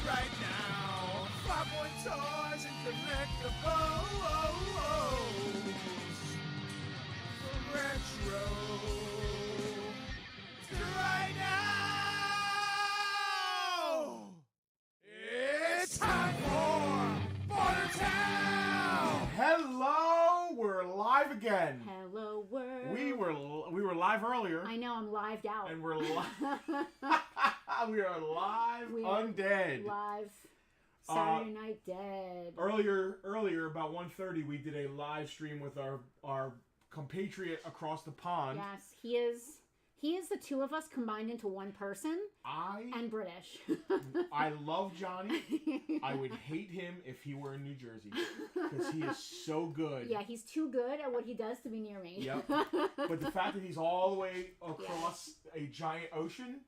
right now. Farpoint toys and collectibles. Retro. Right now. It's time for Bartertown. Hello, we're live again. Hello world. We were live earlier. I know, I'm lived out. And we're live. We are live, undead. Live Saturday Night Dead. Earlier, about 1:30, we did a live stream with our compatriot across the pond. Yes, he is the two of us combined into one person. And British. I love Johnny. I would hate him if he were in New Jersey because he is so good. Yeah, he's too good at what he does to be near me. Yep. But the fact that he's all the way across a giant ocean,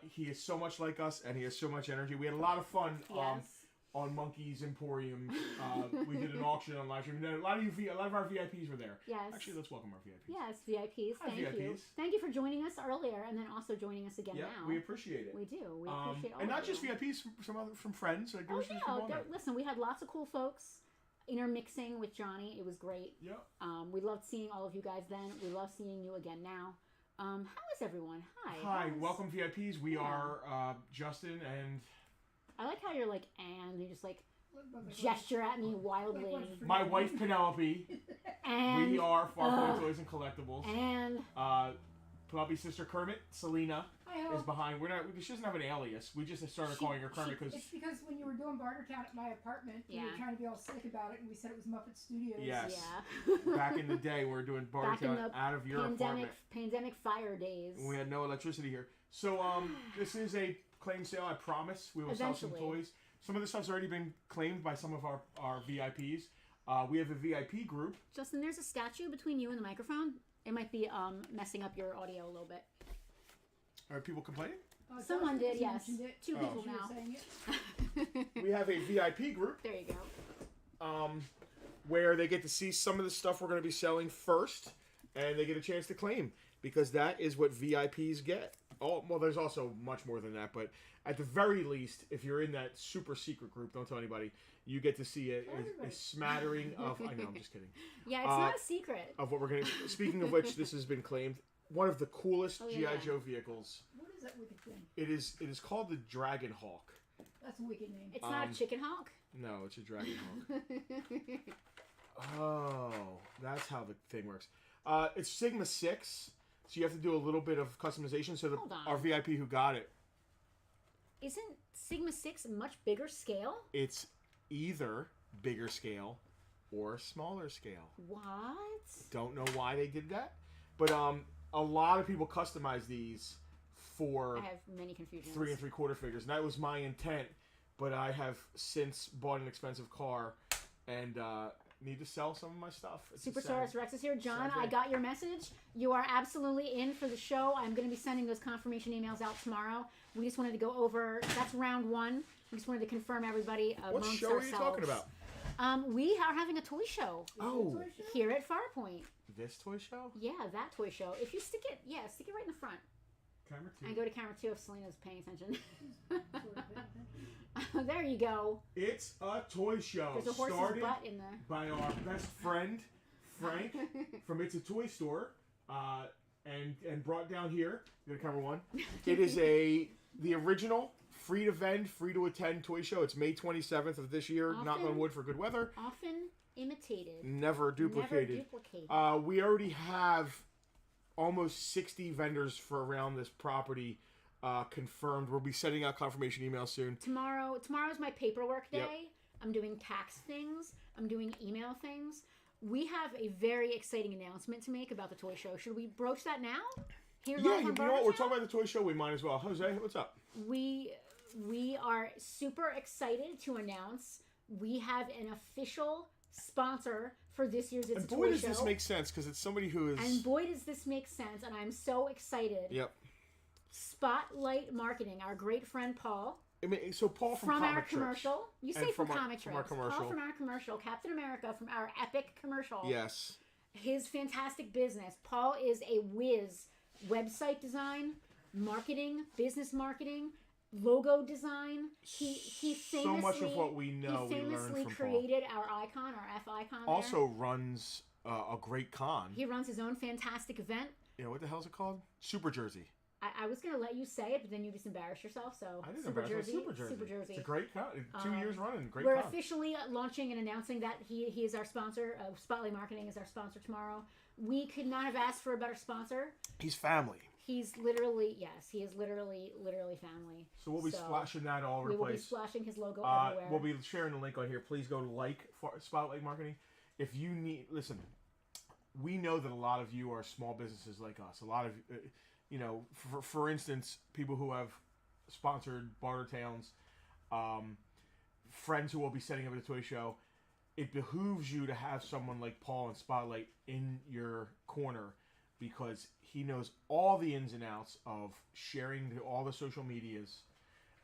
he is so much like us, and he has so much energy. We had a lot of fun. On Monkey's Emporium. We did an auction on live stream. A lot of our VIPs were there. Yes. Actually, let's welcome our VIPs. Yes, VIPs. Hi, Thank you. Thank you for joining us earlier and then also joining us again now. We appreciate it. We do. We appreciate all and not of just you. VIPs, from friends. Like, listen, we had lots of cool folks intermixing with Johnny. It was great. Yep. We loved seeing all of you guys then. We love seeing you again now. How is everyone? Hi. Hi. Welcome, VIPs. We are Justin and... I like how you're like, and you just like... gesture at me wildly. My wife Penelope. And we are Farpoint Toys and Collectibles. And Penelope's sister Kermit, Selena, is behind. She doesn't have an alias. We just started calling her Kermit because it's because when you were doing Bartertown at my apartment, we were trying to be all slick about it, and we said it was Muppet Studios. Yes. Yeah. Back in the day, we were doing Bartertown out of your apartment. Pandemic fire days. We had no electricity here. So this is a claim sale. I promise we will sell some toys. Some of this stuff's already been claimed by some of our VIPs. We have a VIP group. Justin, there's a statue between you and the microphone. It might be messing up your audio a little bit. Are people complaining? Someone did, yes. Two people now. We have a VIP group. There you go. Where they get to see some of the stuff we're going to be selling first, and they get a chance to claim, because that is what VIPs get. Oh, well, there's also much more than that, but at the very least, if you're in that super secret group, don't tell anybody, you get to see a smattering of... I know, I'm just kidding. Yeah, it's not a secret. Of what we're going to... Speaking of which, this has been claimed. One of the coolest G.I. Joe vehicles. What is that wicked thing? It is called the Dragon Hawk. That's a wicked name. It's not a chicken hawk? No, it's a Dragon Hawk. Oh, that's how the thing works. It's Sigma 6. So you have to do a little bit of customization. So our VIP who got it. Isn't Sigma 6 a much bigger scale? It's either bigger scale or smaller scale. What? Don't know why they did that. But a lot of people customize these for I have many confusions. 3 3/4 figures. And that was my intent. But I have since bought an expensive car and... need to sell some of my stuff. Superstars Rex is here. John, I got your message. You are absolutely in for the show. I'm going to be sending those confirmation emails out tomorrow. We just wanted to go over, that's round one. We just wanted to confirm everybody what show are you talking about? We are having a toy show. Here at Farpoint. This toy show? Yeah, that toy show. If you stick it right in the front. Camera 2. And go to camera 2 if Selena's paying attention. There you go. It's a toy show. There's a horse's butt in there. By our best friend, Frank, from It's a Toy Store, and brought down here. Go to camera 1. It is the original free to vend, free to attend toy show. It's May 27th of this year. Knock on wood for good weather. Often imitated. Never duplicated. We already have almost 60 vendors for around this property. Confirmed. We'll be sending out confirmation emails soon. Tomorrow's my paperwork day. Yep. I'm doing tax things. I'm doing email things. We have a very exciting announcement to make about the toy show. Should we broach that now? You know what? We're talking about the toy show. We might as well. Jose, what's up? We are super excited to announce we have an official sponsor for this year's It's a Toy Show. And boy, does this make sense, because it's somebody who is... And boy, does this make sense, and I'm so excited. Yep. Spotlight Marketing, our great friend Paul. I mean, so Paul from our commercial. You say from Comic Trips. From our commercial. Paul from our commercial. Captain America from our epic commercial. Yes. His fantastic business. Paul is a whiz. Website design, marketing, business marketing, logo design. He famously, so much of what we know he we learned famously from created our icon, our F icon. Also runs a great con. He runs his own fantastic event. Yeah, what the hell is it called? Super Jersey. I was gonna let you say it, but then you just embarrassed yourself. So I didn't Super embarrass Jersey, Super Jersey. It's a great con. 2 years running. Great We're con. officially launching and announcing that he is our sponsor. Spotlight Marketing is our sponsor tomorrow. We could not have asked for a better sponsor. He's family. He's literally, yes, he is literally family. So we'll be splashing that all over the place. We will be splashing his logo everywhere. We'll be sharing the link on here. Please go to Spotlight Marketing. If you need, listen, we know that a lot of you are small businesses like us. A lot of, for instance, people who have sponsored Bartertowns, friends who will be setting up at a toy show. It behooves you to have someone like Paul and Spotlight in your corner, because he knows all the ins and outs of sharing all the social medias.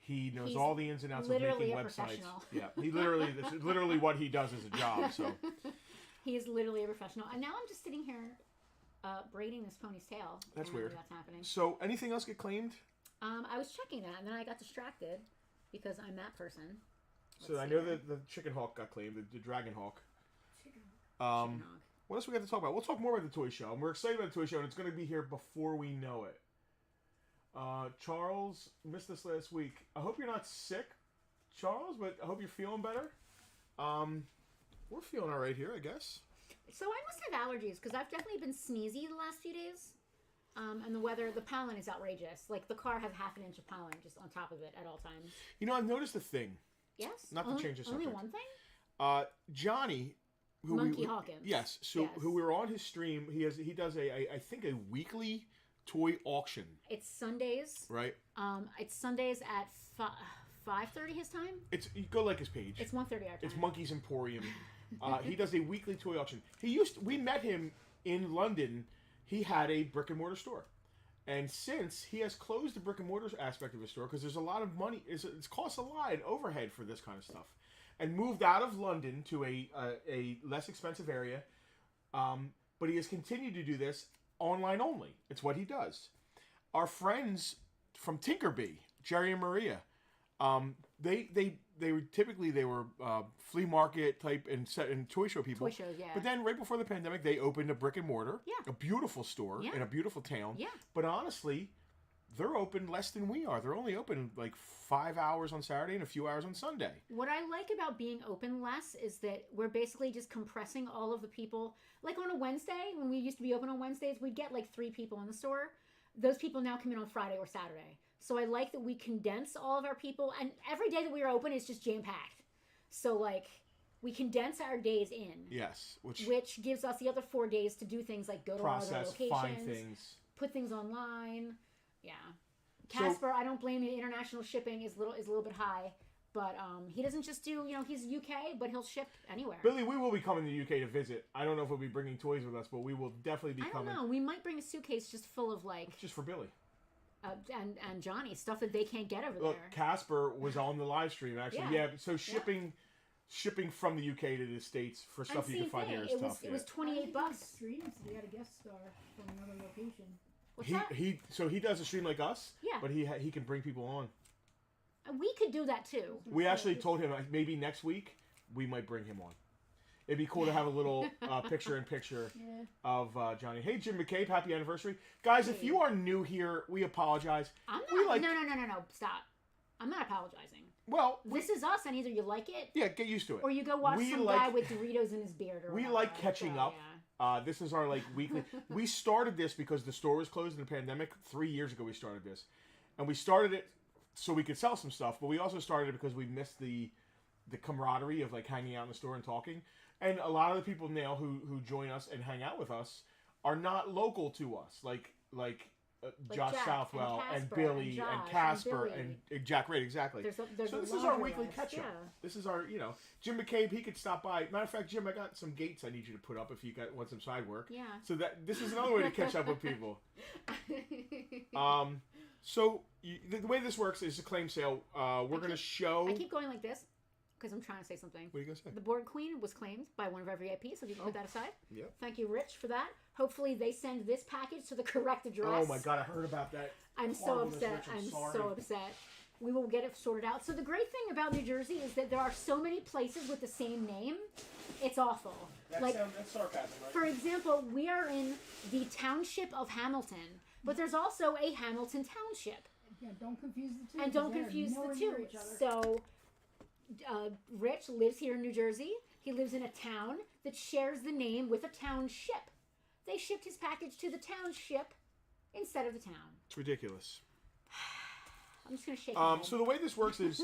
He's all the ins and outs of making websites. Yeah, this is literally what he does as a job. So he is literally a professional. And now I'm just sitting here braiding this pony's tail. That's weird. That's happening. So anything else get claimed? I was checking that, and then I got distracted because I'm that person. I know that the Chicken Hawk got claimed, the Dragon Hawk. Chicken Hawk. What else we got to talk about? We'll talk more about the toy show. And we're excited about the toy show, and it's going to be here before we know it. Charles missed this last week. I hope you're not sick, Charles, but I hope you're feeling better. We're feeling all right here, I guess. So I must have allergies, because I've definitely been sneezy the last few days. And the pollen is outrageous. Like, the car has half an inch of pollen just on top of it at all times. I've noticed a thing. Yes? Not to change the subject. Only one thing? Johnny... Monkey Hawkins. Yes. So who we were on his stream, he does I think a weekly toy auction. It's Sundays. Right. It's Sundays at 5:30 his time. You go like his page. It's 1:30 our time. It's Monkey's Emporium. He does a weekly toy auction. We met him in London. He had a brick and mortar store. And since he has closed the brick and mortar aspect of his store, because there's a lot of money, it costs a lot in overhead for this kind of stuff, and moved out of London to a less expensive area. But he has continued to do this online only. It's what he does. Our friends from Tinkerbee, Jerry and Maria, they were flea market type and toy show people. Toy shows, yeah. But then right before the pandemic, they opened a brick and mortar, a beautiful store in a beautiful town. Yeah. But honestly, they're open less than we are. They're only open like 5 hours on Saturday and a few hours on Sunday. What I like about being open less is that we're basically just compressing all of the people. Like on a Wednesday, when we used to be open on Wednesdays, we'd get like 3 people in the store. Those people now come in on Friday or Saturday. So I like that we condense all of our people. And every day that we are open is just jam-packed. So like, we condense our days in. Yes. Which gives us the other 4 days to do things like go to all other locations. Find things. Put things online. Yeah. Casper, I don't blame you. International shipping is a little bit high, but he doesn't just do, he's UK, but he'll ship anywhere. Billy, we will be coming to the UK to visit. I don't know if we'll be bringing toys with us, but we will definitely be coming. I don't know. We might bring a suitcase just full of like... Just for Billy. And Johnny, stuff that they can't get over there. Casper was on the live stream, actually. Yeah, so shipping from the UK to the States for stuff you can find here is tough. It was $28. Streams. They had a guest star from another location. What's that? He does a stream like us. Yeah. But he can bring people on. We could do that too. We actually told him maybe next week we might bring him on. It'd be cool to have a little picture-in-picture of Johnny. Hey, Jim McCabe, happy anniversary. Guys, if you are new here, we apologize. I'm not. No. Stop. I'm not apologizing. Well, this is us, and either you like it. Yeah, get used to it. Or you go watch some guy with Doritos in his beard. Or we like catching up. Yeah. This is our weekly. We started this because the store was closed in the pandemic. 3 years ago, we started this, and we started it so we could sell some stuff. But we also started it because we missed the camaraderie of hanging out in the store and talking. And a lot of the people now who join us and hang out with us are not local to us, like Josh Jack Southwell and Billy and Casper and Jack Reid, exactly. So this is our weekly catch-up. Yeah. This is our, Jim McCabe, he could stop by. Matter of fact, Jim, I got some gates I need you to put up if you want some side work. Yeah. So this is another way to catch up with people. So the way this works is a claim sale. We're going to show... I keep going like this. Because I'm trying to say something. What are you going to say? The Board Queen was claimed by one of our VIPs, so if you can put that aside. Yep. Thank you, Rich, for that. Hopefully they send this package to the correct address. Oh my God, I heard about that. I'm so upset. I'm so upset. we will get it sorted out. So the great thing about New Jersey is that there are so many places with the same name. It's awful. That's sarcasm, right? For example, we are in the township of Hamilton, but there's also a Hamilton Township. Yeah, don't confuse the two. And don't confuse the two. So, Rich lives here in New Jersey. He lives in a town that shares the name with a township. They shipped his package to the township instead of the town. It's ridiculous. I'm just going to shake my head. So the way this works is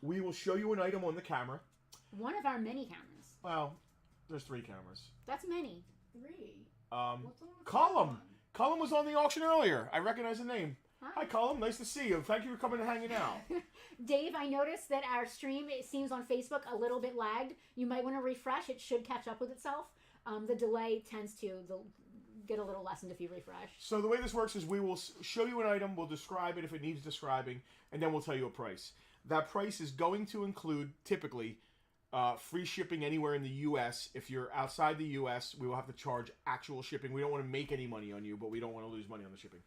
we will show you an item on the camera. One of our many cameras. Well, there's 3 cameras. That's many. 3. What's on the Cullum. Cullum was on the auction earlier. I recognize the name. Hi, Cullum. Nice to see you. Thank you for coming and hanging out. Dave, I noticed that our stream, it seems on Facebook, a little bit lagged. You might want to refresh. It should catch up with itself. The delay tends to get a little lessened if you refresh. So the way this works is we will show you an item, we'll describe it if it needs describing, and then we'll tell you a price. That price is going to include, typically, free shipping anywhere in the U.S. If you're outside the U.S., we will have to charge actual shipping. We don't want to make any money on you, but we don't want to lose money on the shipping.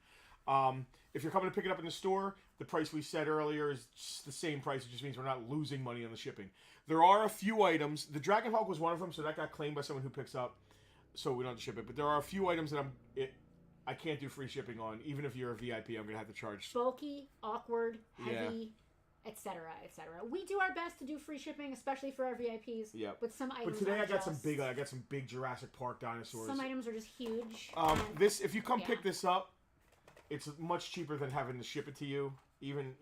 If you're coming to pick it up in the store, the price we said earlier is just the same price. It just means we're not losing money on the shipping. There are a few items. The Dragon Hawk was one of them, so that got claimed by someone who picks up, so we don't have to ship it. But there are a few items that I can't do free shipping on. Even if you're a VIP, I'm going to have to charge. Bulky, awkward, heavy, etc., etc. We do our best to do free shipping, especially for our VIPs. Yeah. But some items. But today are I got just, some big Jurassic Park dinosaurs. Some items are just huge. This, if you come pick this up, it's much cheaper than having to ship it to you. Even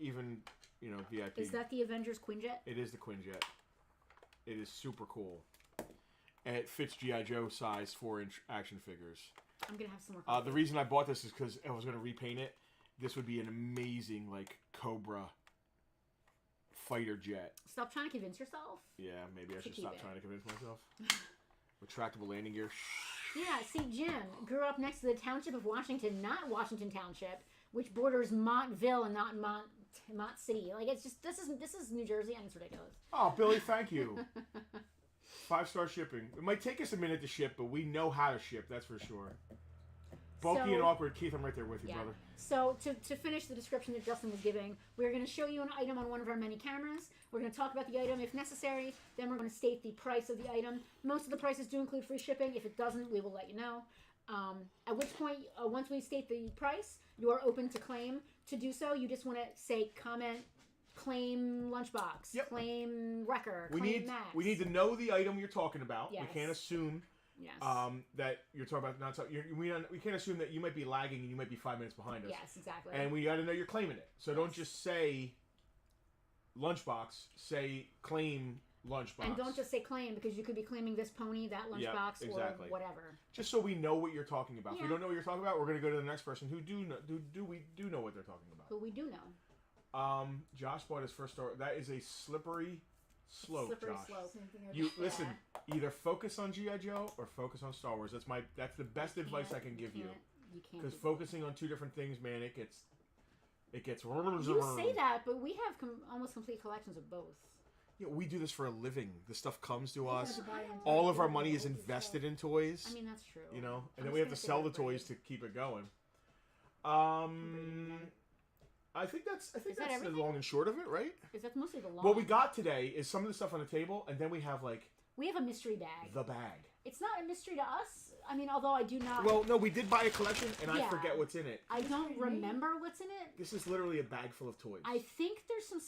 VIP. Is that the Avengers Quinjet? It is the Quinjet. It is super cool. And it fits G.I. Joe size 4-inch action figures. I'm gonna have some more. The reason I bought this is because I was gonna repaint it. This would be an amazing Cobra fighter jet. Stop trying to convince yourself. Yeah, maybe I should stop trying to convince myself. Retractable landing gear. Yeah, see, Jim grew up next to the township of Washington, not Washington Township, which borders Montville and not Mont City. It's just this is New Jersey and it's ridiculous. Oh, Billy, thank you. 5-star shipping. It might take us a minute to ship, but we know how to ship. That's for sure. Bulky and awkward, Keith. I'm right there with you, brother. So to finish the description that Justin was giving, we're going to show you an item on one of our many cameras. We're going to talk about the item if necessary. Then we're going to state the price of the item. Most of the prices do include free shipping. If it doesn't, we will let you know. At which point, once we state the price, you are open to claim. To do so, you just want to say comment, claim lunchbox, claim wrecker, claim Max. We need to know the item you're talking about. Yes. We can't assume that you're talking about not. We can't assume that you might be lagging and you might be 5 minutes behind us. Yes, exactly. And we got to know you're claiming it. So don't just say lunchbox. Say claim lunchbox. And don't just say claim, because you could be claiming this pony, that lunchbox, or whatever. Just so we know what you're talking about. If we don't know what you're talking about, we're going to go to the next person who do know what they're talking about. Who we do know. Josh bought his first store. That is a slippery slope, Josh. Slope. You listen. Either focus on G.I. Joe or focus on Star Wars. That's the best advice I can give you. You can't. Because focusing on two different things, man, it gets. You say that, but we have almost complete collections of both. Yeah, we do this for a living. This stuff comes to us. All of our money is invested in toys. I mean, that's true. And then we have to sell the toys to keep it going. I think that's the long and short of it, right? Is that mostly the long? What we got today is some of the stuff on the table, and then we have we have a mystery bag. The bag. It's not a mystery to us. I mean, although I do not. Well, no, we did buy a collection, and I forget what's in it. I don't remember what's in it. This is literally a bag full of toys. I think there's some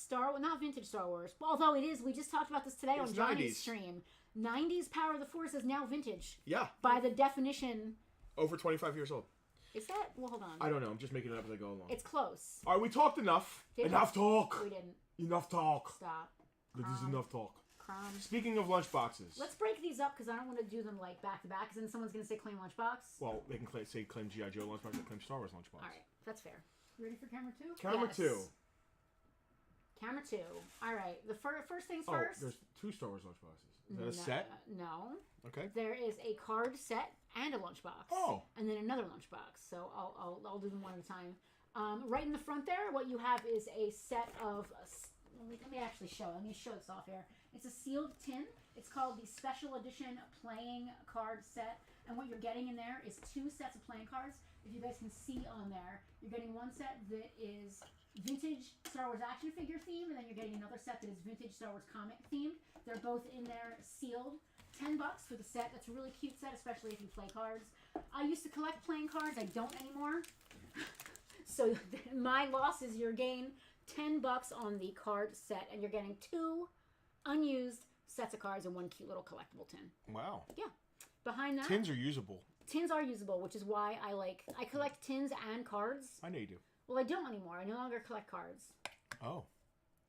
not vintage Star Wars. Although it is, we just talked about this today on Johnny's stream. 90s Power of the Force is now vintage. Yeah. By the definition. Over 25 years old. Is that? Well, hold on. I don't know. I'm just making it up as I go along. It's close. All right, we talked enough. Enough talk. We didn't. Enough talk. Stop. This is enough talk. Crumbs. Speaking of lunchboxes. Let's break these up because I don't want to do them back to back because then someone's going to say claim lunchbox. Well, they can claim G.I. Joe lunchbox and claim Star Wars lunchbox. All right. That's fair. Ready for camera 2? Camera 2. Camera 2. All right. The first things first. There's 2 Star Wars lunchboxes. Is that a set? No. Okay. There is a card set and a lunchbox. Oh. And then another lunchbox. So I'll do them one at a time. Right in the front there, what you have is a set of. Let me actually show. Let me show this off here. It's a sealed tin. It's called the Special Edition Playing Card Set. And what you're getting in there is 2 sets of playing cards. If you guys can see on there, you're getting one set that is vintage Star Wars action figure theme, and then you're getting another set that is vintage Star Wars comic themed. They're both in there sealed. $10 for the set. That's a really cute set, especially if you play cards. I used to collect playing cards. I don't anymore. So my loss is your gain. $10 on the card set, and you're getting 2 unused sets of cards and 1 cute little collectible tin. Wow. Yeah. Behind that, Tins are usable. Tins are usable, which is why I collect tins and cards. I know you do. Well, I don't anymore. I no longer collect cards. Oh.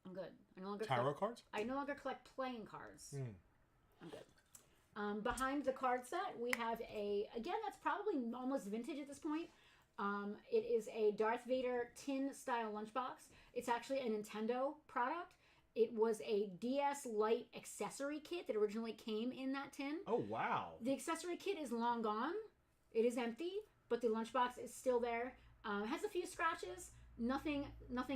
I'm good. I no longer Tarot cards? I no longer collect playing cards. Mm. I'm good. Behind the card set, we have again, that's probably almost vintage at this point. It is a Darth Vader tin style lunchbox. It's actually a Nintendo product. It was a DS Lite accessory kit that originally came in that tin. Oh, wow. The accessory kit is long gone. It is empty, but the lunchbox is still there. It has a few scratches. Nothing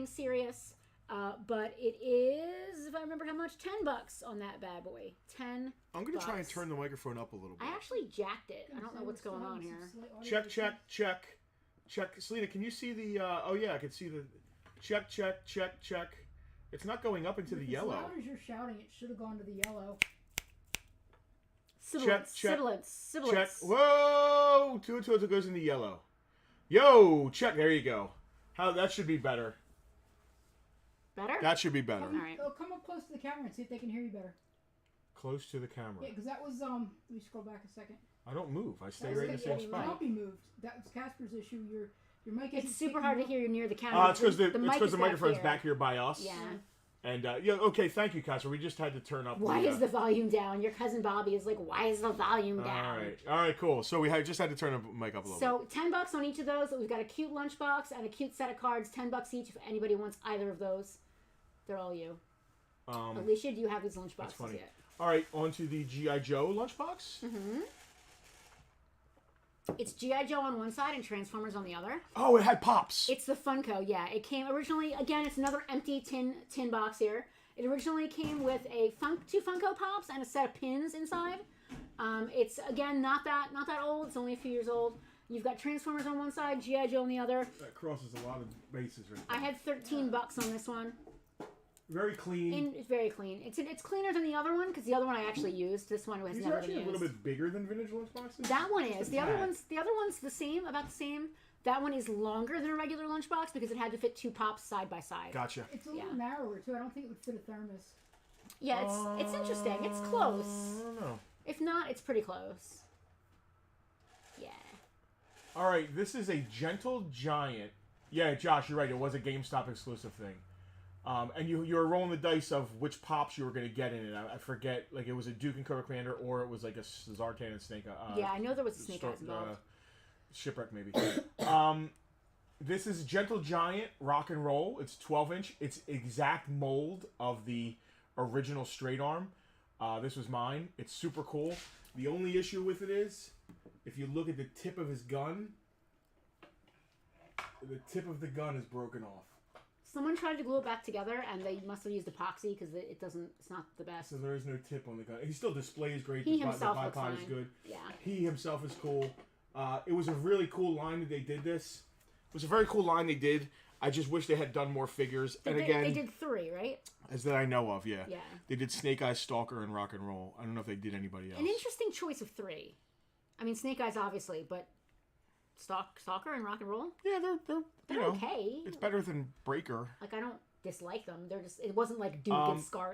serious. But it is, if I remember how much, $10 on that bad boy. $10. I'm going to try and turn the microphone up a little bit. I actually jacked it. I don't know what's going on here. Check. Selena, can you see the... oh, yeah, I can see the... Check. It's not going up into the yellow. As loud as you're shouting, it should have gone to the yellow. Sibilance. Check. Whoa! Two goes in the yellow. Yo! Check. There you go. That should be better. Better? That should be better. All right. Come up close to the camera and see if they can hear you better. Close to the camera. Yeah, because that was, let me scroll back a second. I don't move. I stay right in the same It spot. cannot be moved. That was Casper's issue. Your mic isn't It's super hard to hear you near the camera. It's because the microphone's here. back here by us. Yeah. And, okay, thank you, Casper. We just had to turn up Why is the volume down? Your cousin Bobby is like, why is the volume down? All right, cool. So we just had to turn the mic up a little bit. So $10 on each of those. We've got a cute lunchbox and a cute set of cards. $10 each if anybody wants either of those. They're all you. Alicia, do you have these lunchboxes That's funny. yet? All right, on to the G.I. Joe lunchbox. Mm-hmm. It's G.I. Joe on one side and Transformers on the other. Oh, it had pops. It's the Funko, yeah. It came originally, again, it's another empty tin box here. It originally came with two Funko Pops and a set of pins inside. It's, again, not that old. It's only a few years old. You've got Transformers on one side, G.I. Joe on the other. That crosses a lot of bases right there. I had $13 on this one. Very clean. It's very clean. It's cleaner than the other one because the other one I actually used. This one has These never are been actually used. a little bit bigger than vintage lunchboxes. That one is. The other one's the same, about the same. That one is longer than a regular lunchbox because it had to fit 2 pops side by side. Gotcha. It's a little narrower too. I don't think it would fit a thermos. Yeah, it's interesting. It's close. I don't know. If not, it's pretty close. Yeah. All right, this is a Gentle Giant. Yeah, Josh, you're right. It was a GameStop exclusive thing. And you were rolling the dice of which pops you were going to get in it. I forget, like it was a Duke and Cobra Commander or it was like a Zartan and Snake. Yeah, I know there was a Snake Eyes involved. Shipwreck maybe. This is Gentle Giant Rock and Roll. It's 12-inch. It's exact mold of the original straight arm. This was mine. It's super cool. The only issue with it is, if you look at the tip of his gun, the tip of the gun is broken off. Someone tried to glue it back together, and they must have used epoxy because it's not the best. So there is no tip on the gun. He still displays great. He the himself bipod looks fine. is good. Yeah. He himself is cool. It was a really cool line that they did this. It was a very cool line they did. I just wish they had done more figures. They did 3, right? As that I know of, yeah. Yeah. They did Snake Eyes, Stalker, and Rock and Roll. I don't know if they did anybody else. An interesting choice of 3. I mean, Snake Eyes obviously, but Stalker and Rock and Roll. Yeah, they're okay. It's better than Breaker. Like I don't dislike them. It wasn't like Duke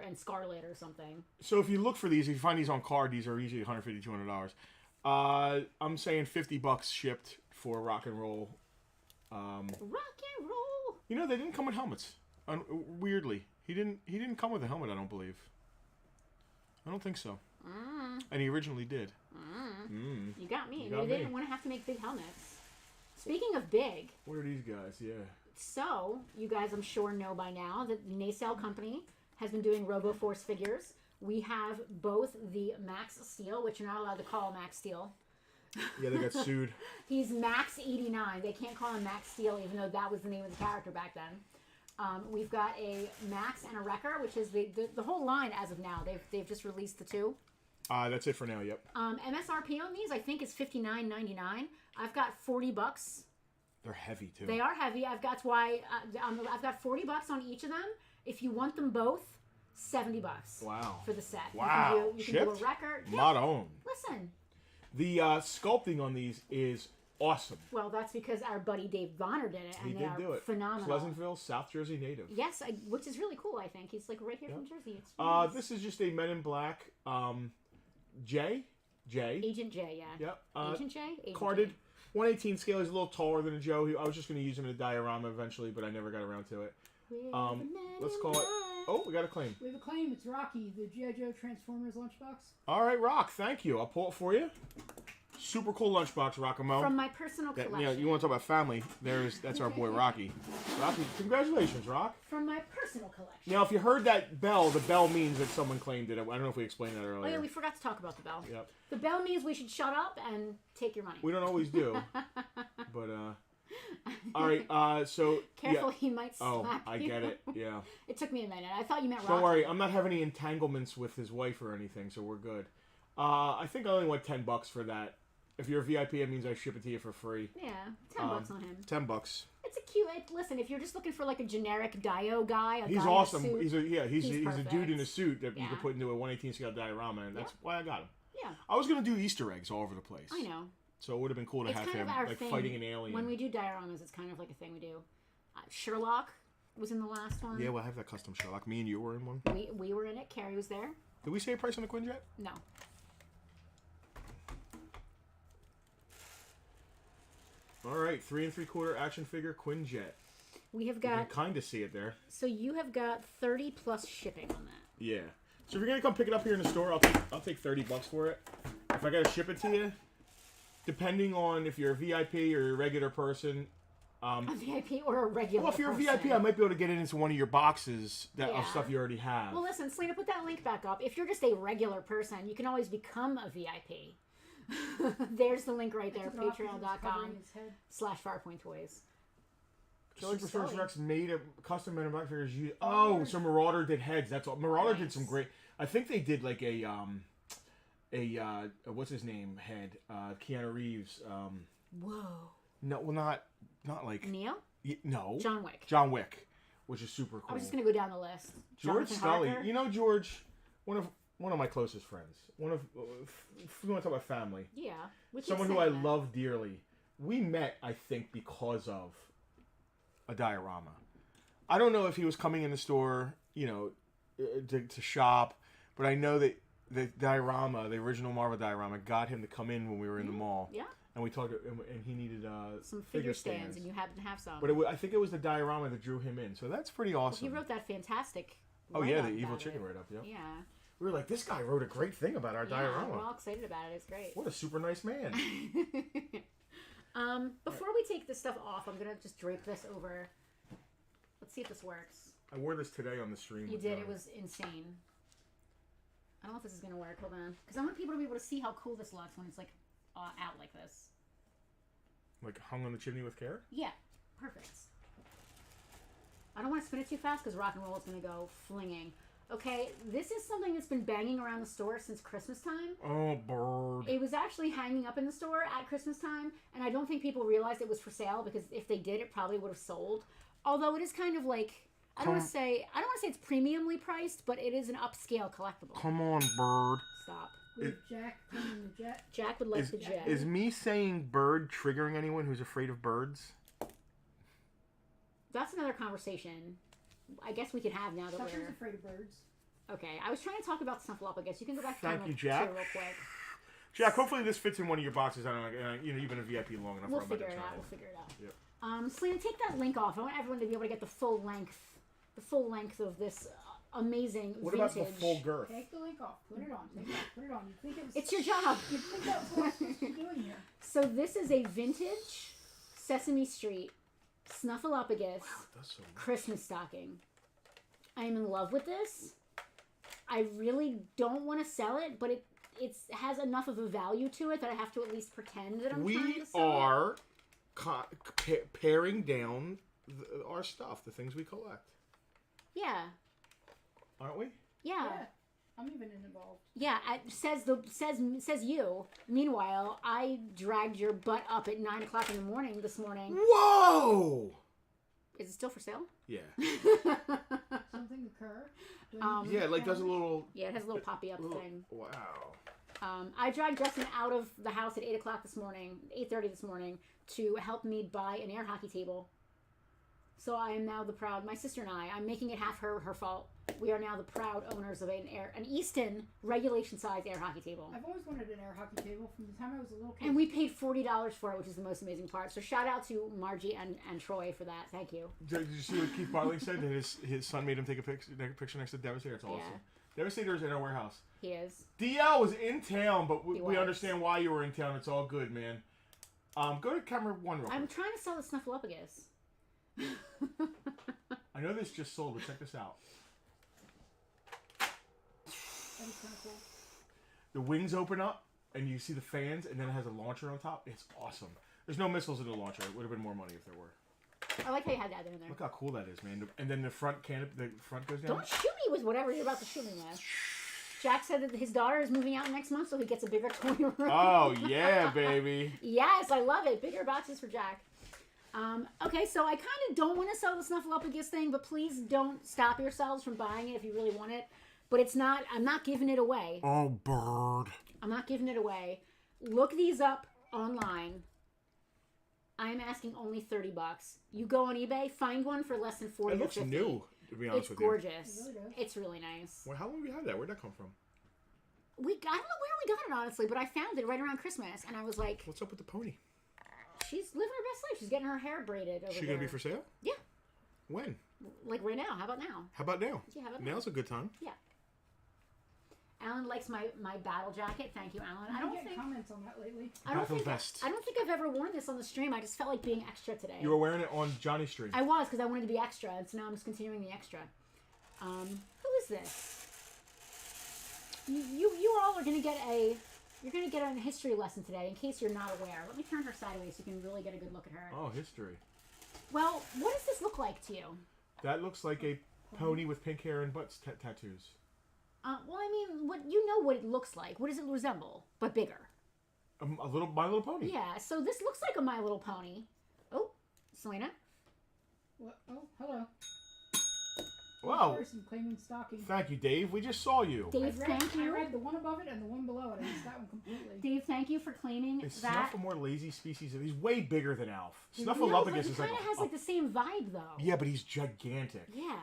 and Scarlet or something. So if you look for these, if you find these on card, these are usually $150, $200. I'm saying $50 shipped for Rock and Roll. Rock and Roll. You know, they didn't come with helmets. Weirdly, he didn't come with a helmet. I don't believe. I don't think so. And he originally did. You got me. You got Maybe they me. didn't want to have to make big helmets. Speaking of big, What are these guys? Yeah. so you guys I'm sure know by now that the Nacelle Company has been doing RoboForce figures. We have both the Max Steel, which you're not allowed to call Max Steel. Yeah, they got sued. He's Max 89. They can't call him Max Steel, even though that was the name of the character back then. We've got a Max and a Wrecker, which is the whole line as of now. They've just released the 2. That's it for now. Yep. MSRP on these I think is $59.99. I've got $40 They're heavy too. They are heavy. I've got $40 on each of them. If you want them both, $70. Wow. For the set. Wow. You can do a record. Not on. Listen. The sculpting on these is awesome. Well, that's because our buddy Dave Bonner did it, and they are phenomenal. Pleasantville, South Jersey native. Yes, which is really cool. I think he's like right here from Jersey. It's nice. This is just a Men in Black. J. Agent J. Yeah. Yep. Agent J. Carded. 1/18 scale. He's a little taller than a Joe. I was just going to use him in a diorama eventually, but I never got around to it. Let's call it. Oh, we got a claim. We have a claim. It's Rocky, the G.I. Joe Transformers lunchbox. All right, Rock. Thank you. I'll pull it for you. Super cool lunchbox, Rockamo. From my personal collection. You want to talk about family? That's our boy Rocky. Rocky, congratulations, Rock. From my personal collection. Now, if you heard that bell, the bell means that someone claimed it. I don't know if we explained that earlier. Oh yeah, we forgot to talk about the bell. Yep. The bell means we should shut up and take your money. We don't always do, but all right. So careful, he might slap you. Oh, I get it. Yeah. It took me a minute. I thought you meant Rocky. Don't worry, I'm not having any entanglements with his wife or anything, so we're good. I think I only want $10 for that. If you're a VIP, it means I ship it to you for free. Yeah, $10 on him. $10. It's a cute. Listen, if you're just looking for like a generic Dio guy, he's awesome. In a suit, He's a dude in a suit that you can put into a 1/18 scale diorama, and that's why I got him. Yeah. I was gonna do Easter eggs all over the place. I know. So it would have been cool to have him like fighting an alien. When we do dioramas, it's kind of like a thing we do. Sherlock was in the last one. Yeah, we'll have that custom Sherlock. Me and you were in one. We were in it. Carrie was there. Did we say a price on the Quinjet? No. All right, 3 3/4 action figure Quinjet. We have got. You can kind of see it there. So you have got 30 plus shipping on that. Yeah. So if you're gonna come pick it up here in the store, I'll take $30 for it. If I gotta ship it to you, depending on if you're a VIP or a regular person. A VIP or a regular. Well, if you're person. a VIP, I might be able to get it into one of your boxes of stuff you already have. Well, listen, Selena, put that link back up. If you're just a regular person, you can always become a VIP. There's the link right there, patreon.com/FarpointToys. Superstars Rex made a custom Men in Black figures. So Marauder did heads. That's all. Marauder did some great. I think they did like a what's his name head? Keanu Reeves. Whoa. No, well, not like Neo. No. John Wick. John Wick, which is super cool. I was just gonna go down the list. George Scully. You know George, one of my closest friends. If we want to talk about family. Yeah. Someone who I love dearly. We met, I think, because of a diorama. I don't know if he was coming in the store, to shop, but I know that the diorama, the original Marvel diorama, got him to come in when we were in the mall. Yeah. And we talked, and he needed some figure stands, and you happened to have some. But I think it was the diorama that drew him in, so that's pretty awesome. Well, he wrote that fantastic. Oh yeah, the Evil Chicken write-up. Yep. Yeah. We were like, this guy wrote a great thing about our diorama. We're all excited about it. It's great. What a super nice man. Before we take this stuff off, I'm gonna just drape this over. Let's see if this works. I wore this today on the stream. You did. It was insane. I don't know if this is gonna work. Hold on, because I want people to be able to see how cool this looks when it's like out like this. Like hung on the chimney with care? Yeah, perfect. I don't want to spin it too fast because rock and roll is gonna go flinging. Okay, this is something that's been banging around the store since Christmas time. Oh, bird. It was actually hanging up in the store at Christmas time, and I don't think people realized it was for sale because if they did, it probably would have sold. Although it is kind of like, I don't want to say it's premiumly priced, but it is an upscale collectible. Come on, bird. Stop. Jack coming the jet. Jack would like the jet. Is me saying bird triggering anyone who's afraid of birds? That's another conversation. I guess we could have now that we're afraid of birds. Okay, I was trying to talk about Snuffleupagus. I guess you can go back to Thank you, Jack. real quick. Jack, hopefully this fits in one of your boxes. I don't know, you've been a VIP long enough. We'll figure it out. Yep. Selena, take that link off. I want everyone to be able to get the full length of this amazing what vintage. About the full girth? Take the link off. Put it on. Put it on. You think it's your job. You think that's what I'm supposed to be doing here? So this is a vintage Sesame Street Snuffleupagus Christmas stocking. I am in love with this. I really don't want to sell it, but it has enough of a value to it that I have to at least pretend that I'm trying to sell it. We are paring down our stuff, the things we collect. Yeah. Aren't we? Yeah. I'm even involved. Yeah, says you. Meanwhile, I dragged your butt up at 9 o'clock in the morning this morning. Whoa! Is it still for sale? Yeah. Something occur? Yeah, it like does a little... Yeah, it has a little poppy up thing. Wow. I dragged Justin out of the house at 8 o'clock this morning, 8:30 this morning, to help me buy an air hockey table. So I am now the proud, my sister and I'm making it half her fault. We are now the proud owners of an Easton regulation size air hockey table. I've always wanted an air hockey table from the time I was a little kid. And we paid $40 for it, which is the most amazing part. So shout out to Margie and Troy for that. Thank you. Did you see what Keith Bartley said? That his son made him take a picture next to Devastator? It's awesome. Yeah. Devastator is in our warehouse. He is. DL was in town, but we understand why you were in town. It's all good, man. Go to camera 1 real quick. I'm trying to sell the Snuffleupagus. I know this just sold, but check this out. That was kind of cool. The wings open up, and you see the fans, and then it has a launcher on top. It's awesome. There's no missiles in the launcher. It would have been more money if there were. I like how you had that in there. Look how cool that is, man. And then the front goes down. Don't shoot me with whatever you're about to shoot me with. Jack said that his daughter is moving out next month, so he gets a bigger toy room. Oh, yeah, baby. Yes, I love it. Bigger boxes for Jack. Okay, so I kind of don't want to sell the Snuffleupagus thing, but please don't stop yourselves from buying it if you really want it. But I'm not giving it away. Oh, bird. I'm not giving it away. Look these up online. I'm asking only $30. You go on eBay, find one for less than 40 It looks or 50. new, to be honest with you. It's gorgeous. It really does. It's really nice. Well, how long have you had that? Where'd that come from? I don't know where we got it, honestly, but I found it right around Christmas, and I was like, What's up with the pony? she's living her best life. She's getting her hair braided over She there. gonna be for sale? Yeah. When? Like right now. How about now? How about now? Yeah, how about now? Now's a good time. Yeah. Alan likes my battle jacket. Thank you, Alan. I don't get think comments on that lately. I don't Battle think vest. I don't think I've ever worn this on the stream. I just felt like being extra today. You were wearing it on Johnny's stream. I was because I wanted to be extra, and so now I'm just continuing the extra. Who is this? You all are gonna get a history lesson today. In case you're not aware, let me turn her sideways so you can really get a good look at her. Oh, history. Well, what does this look like to you? That looks like a pony with pink hair and butt tattoos. Well, I mean, you know what it looks like. What does it resemble, but bigger? A little My Little Pony. Yeah. So this looks like a My Little Pony. Oh, Selena. What? Oh, hello. Wow. Person claiming stalking. Thank you, Dave. We just saw you. Dave, thank you. I read the one above it and the one below it. I missed that one completely. Dave, thank you for claiming Is that. Snuff a more lazy species? He's way bigger than Alf. No, Snuffleupagus but he is like kind of has like the same vibe though. yeah, but he's gigantic. Yeah.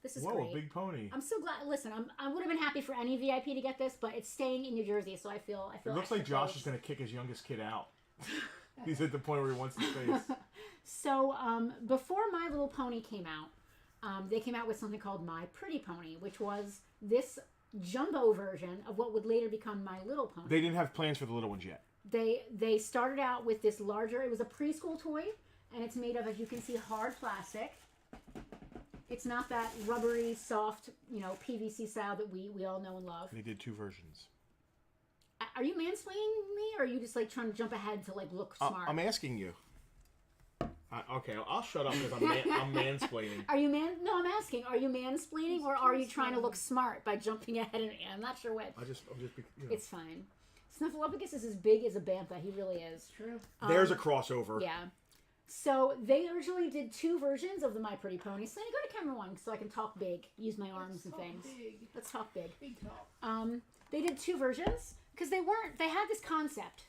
This is Whoa, great. a big pony. I'm so glad. Listen, I would have been happy for any VIP to get this, but it's staying in New Jersey, so I feel. It looks like extra Josh close. is going to kick his youngest kid out. He's at the point where he wants his face. So before My Little Pony came out, they came out with something called My Pretty Pony, which was this jumbo version of what would later become My Little Pony. They didn't have plans for the little ones yet. They started out with this larger. It was a preschool toy, and it's made of, as you can see, hard plastic. It's not that rubbery, soft, PVC style that we all know and love. They did 2 versions. Are you mansplaining me, or are you just like trying to jump ahead to like look smart? I'm asking you. Okay, I'll shut up because I'm mansplaining. Are you No, I'm asking. Are you mansplaining, or are you trying to look smart by jumping ahead? And I'm not sure which. I'm just It's fine. Snuffleupagus is as big as a bantha. He really is. True. There's a crossover. Yeah. So they originally did 2 versions of the My Pretty Pony. So go to camera 1 so I can talk big, use my arms and things. Big. Let's talk big. Big talk. They did 2 versions because they had this concept.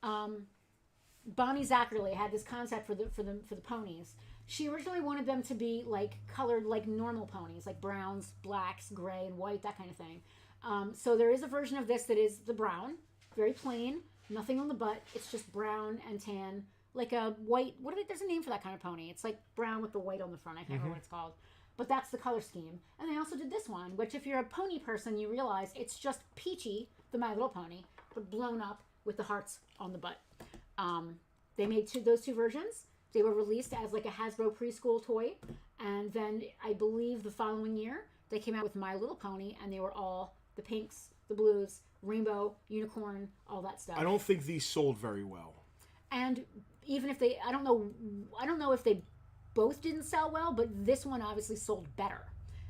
Bonnie Zachary had this concept for the ponies. She originally wanted them to be like colored like normal ponies, like browns, blacks, gray, and white, that kind of thing. So there is a version of this that is the brown, very plain, nothing on the butt. It's just brown and tan, like a white. There's a name for that kind of pony. It's like brown with the white on the front. I can't remember what it's called. But that's the color scheme. And they also did this one, which if you're a pony person, you realize it's just Peachy, the My Little Pony, but blown up with the hearts on the butt. They made those 2 versions. They were released as like a Hasbro preschool toy. And then I believe the following year, they came out with My Little Pony, and they were all the pinks, the blues, rainbow, unicorn, all that stuff. I don't think these sold very well. And even if they, I don't know if they both didn't sell well, but this one obviously sold better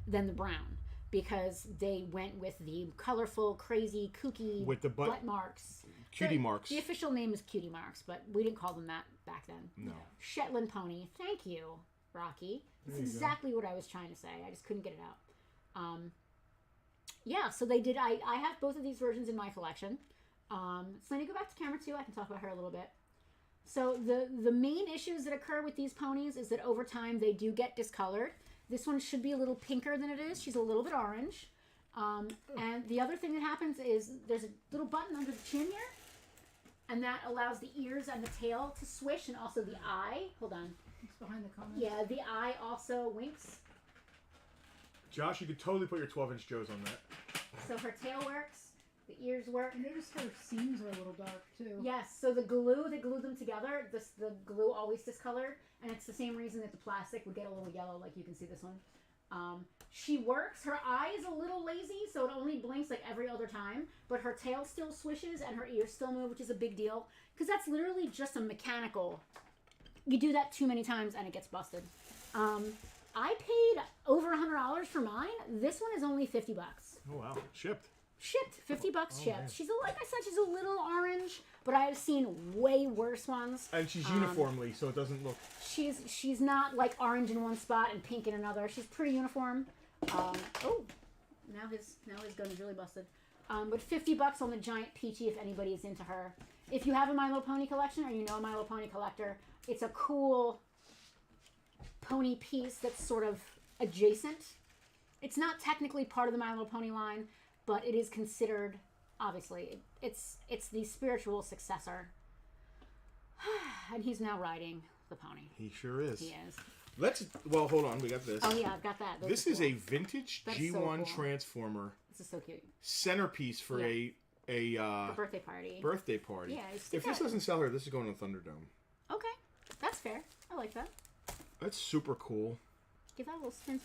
than the brown. because they went with the colorful, crazy, kooky with the butt marks. Cutie marks. The official name is cutie marks, but we didn't call them that back then. No. Shetland pony. Thank you, Rocky. That's exactly what I was trying to say. I just couldn't get it out. Yeah, so they did. I have both of these versions in my collection. Selena, go back to camera 2. I can talk about her a little bit. So the main issues that occur with these ponies is that over time they do get discolored. This one should be a little pinker than it is. She's a little bit orange. And the other thing that happens is there's a little button under the chin here. And that allows the ears and the tail to swish, and also the eye. Hold on. It's behind the comments. Yeah, the eye also winks. Josh, you could totally put your 12-inch Joes on that. So her tail works, the ears work. I noticed her seams are a little dark too. Yes, so the glue that glued them together, the glue always discolored, and it's the same reason that the plastic would get a little yellow, like you can see this one. She works. Her eye is a little lazy, so it only blinks like every other time, but her tail still swishes and her ears still move, which is a big deal, because that's literally just a mechanical. You do that too many times and it gets busted. I paid over $100 for mine. This one is only $50. Oh wow, shipped. Shipped, $50 shipped. Man. She's like I said, she's a little orange, but I have seen way worse ones. And she's uniformly, so it doesn't look. She's not like orange in one spot and pink in another. She's pretty uniform. Oh, now his gun is really busted. But $50 on the giant Peachy if anybody is into her. If you have a My Little Pony collection or you know a My Little Pony collector, it's a cool pony piece that's sort of adjacent. It's not technically part of the My Little Pony line, but it is considered, obviously, it's the spiritual successor. And he's now riding the pony. He sure is. He is. Well, hold on, we got this. Oh yeah, I've got that. This is a vintage That's G1 so cool. Transformer This is so cute. centerpiece for The a birthday party. birthday party. Yeah, If this doesn't sell her, this is going to Thunderdome. Okay, that's fair. I like that. That's super cool. Give that a little spin.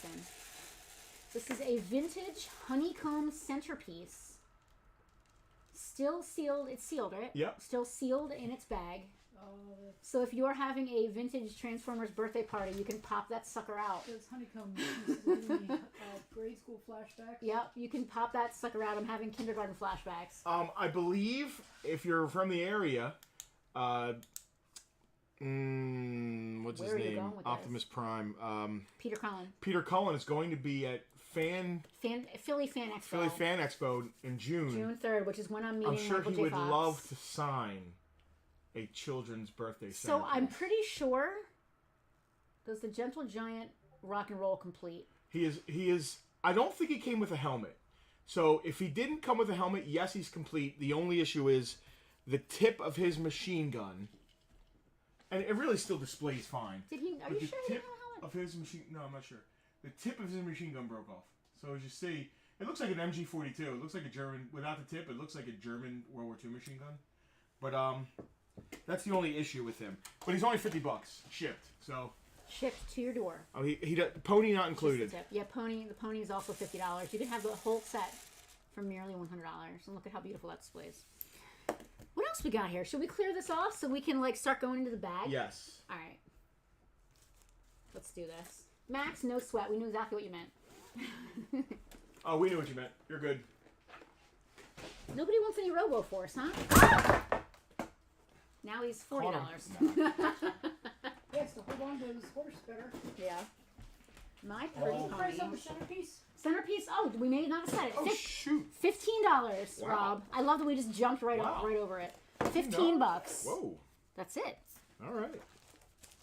This is a vintage honeycomb centerpiece. Still sealed. It's sealed, right? Yep. Still sealed in its bag. Oh, So if you're having a vintage Transformers birthday party, you can pop that sucker out. those honeycomb pieces are giving me grade school flashbacks. Yep, you can pop that sucker out. I'm having kindergarten flashbacks. I believe if you're from the area, what's his Where are you name? going with Optimus Prime. Peter Cullen. Peter Cullen is going to be at Philly Fan Expo. Philly Fan Expo in June. June 3rd, which is when I'm meeting I'm sure Michael he J. would Fox. love to sign a children's birthday So centerpiece. I'm pretty sure. Does the Gentle Giant rock and roll complete? He is. I don't think he came with a helmet. So if he didn't come with a helmet, yes, he's complete. The only issue is the tip of his machine gun, and it really still displays fine. Did he? Are But you the sure he tip didn't have a helmet? of his machine? No, I'm not sure. The tip of his machine gun broke off. So as you see, it looks like an MG42. It looks like a German without the tip. It looks like a German World War II machine gun. But that's the only issue with him. But he's only $50 shipped. So Shipped to your door. oh, he pony not Just included. the tip. Yeah, the pony is also $50. You can have the whole set for merely $100. And look at how beautiful that displays. What else we got here? Should we clear this off so we can like start going into the bag? Yes. All right. Let's do this. Max, no sweat. We knew exactly what you meant. Oh, we knew what you meant. You're good. Nobody wants any Robo Force, huh? Now he's $40. Yes, to hold on to his horse better. Yeah. My pretty What price on pony. the centerpiece? Centerpiece. Oh, we may not have said it. Oh shoot! $15, Wow. Rob. I love that we just jumped right Wow. right over it. $15. Whoa! That's it. All right.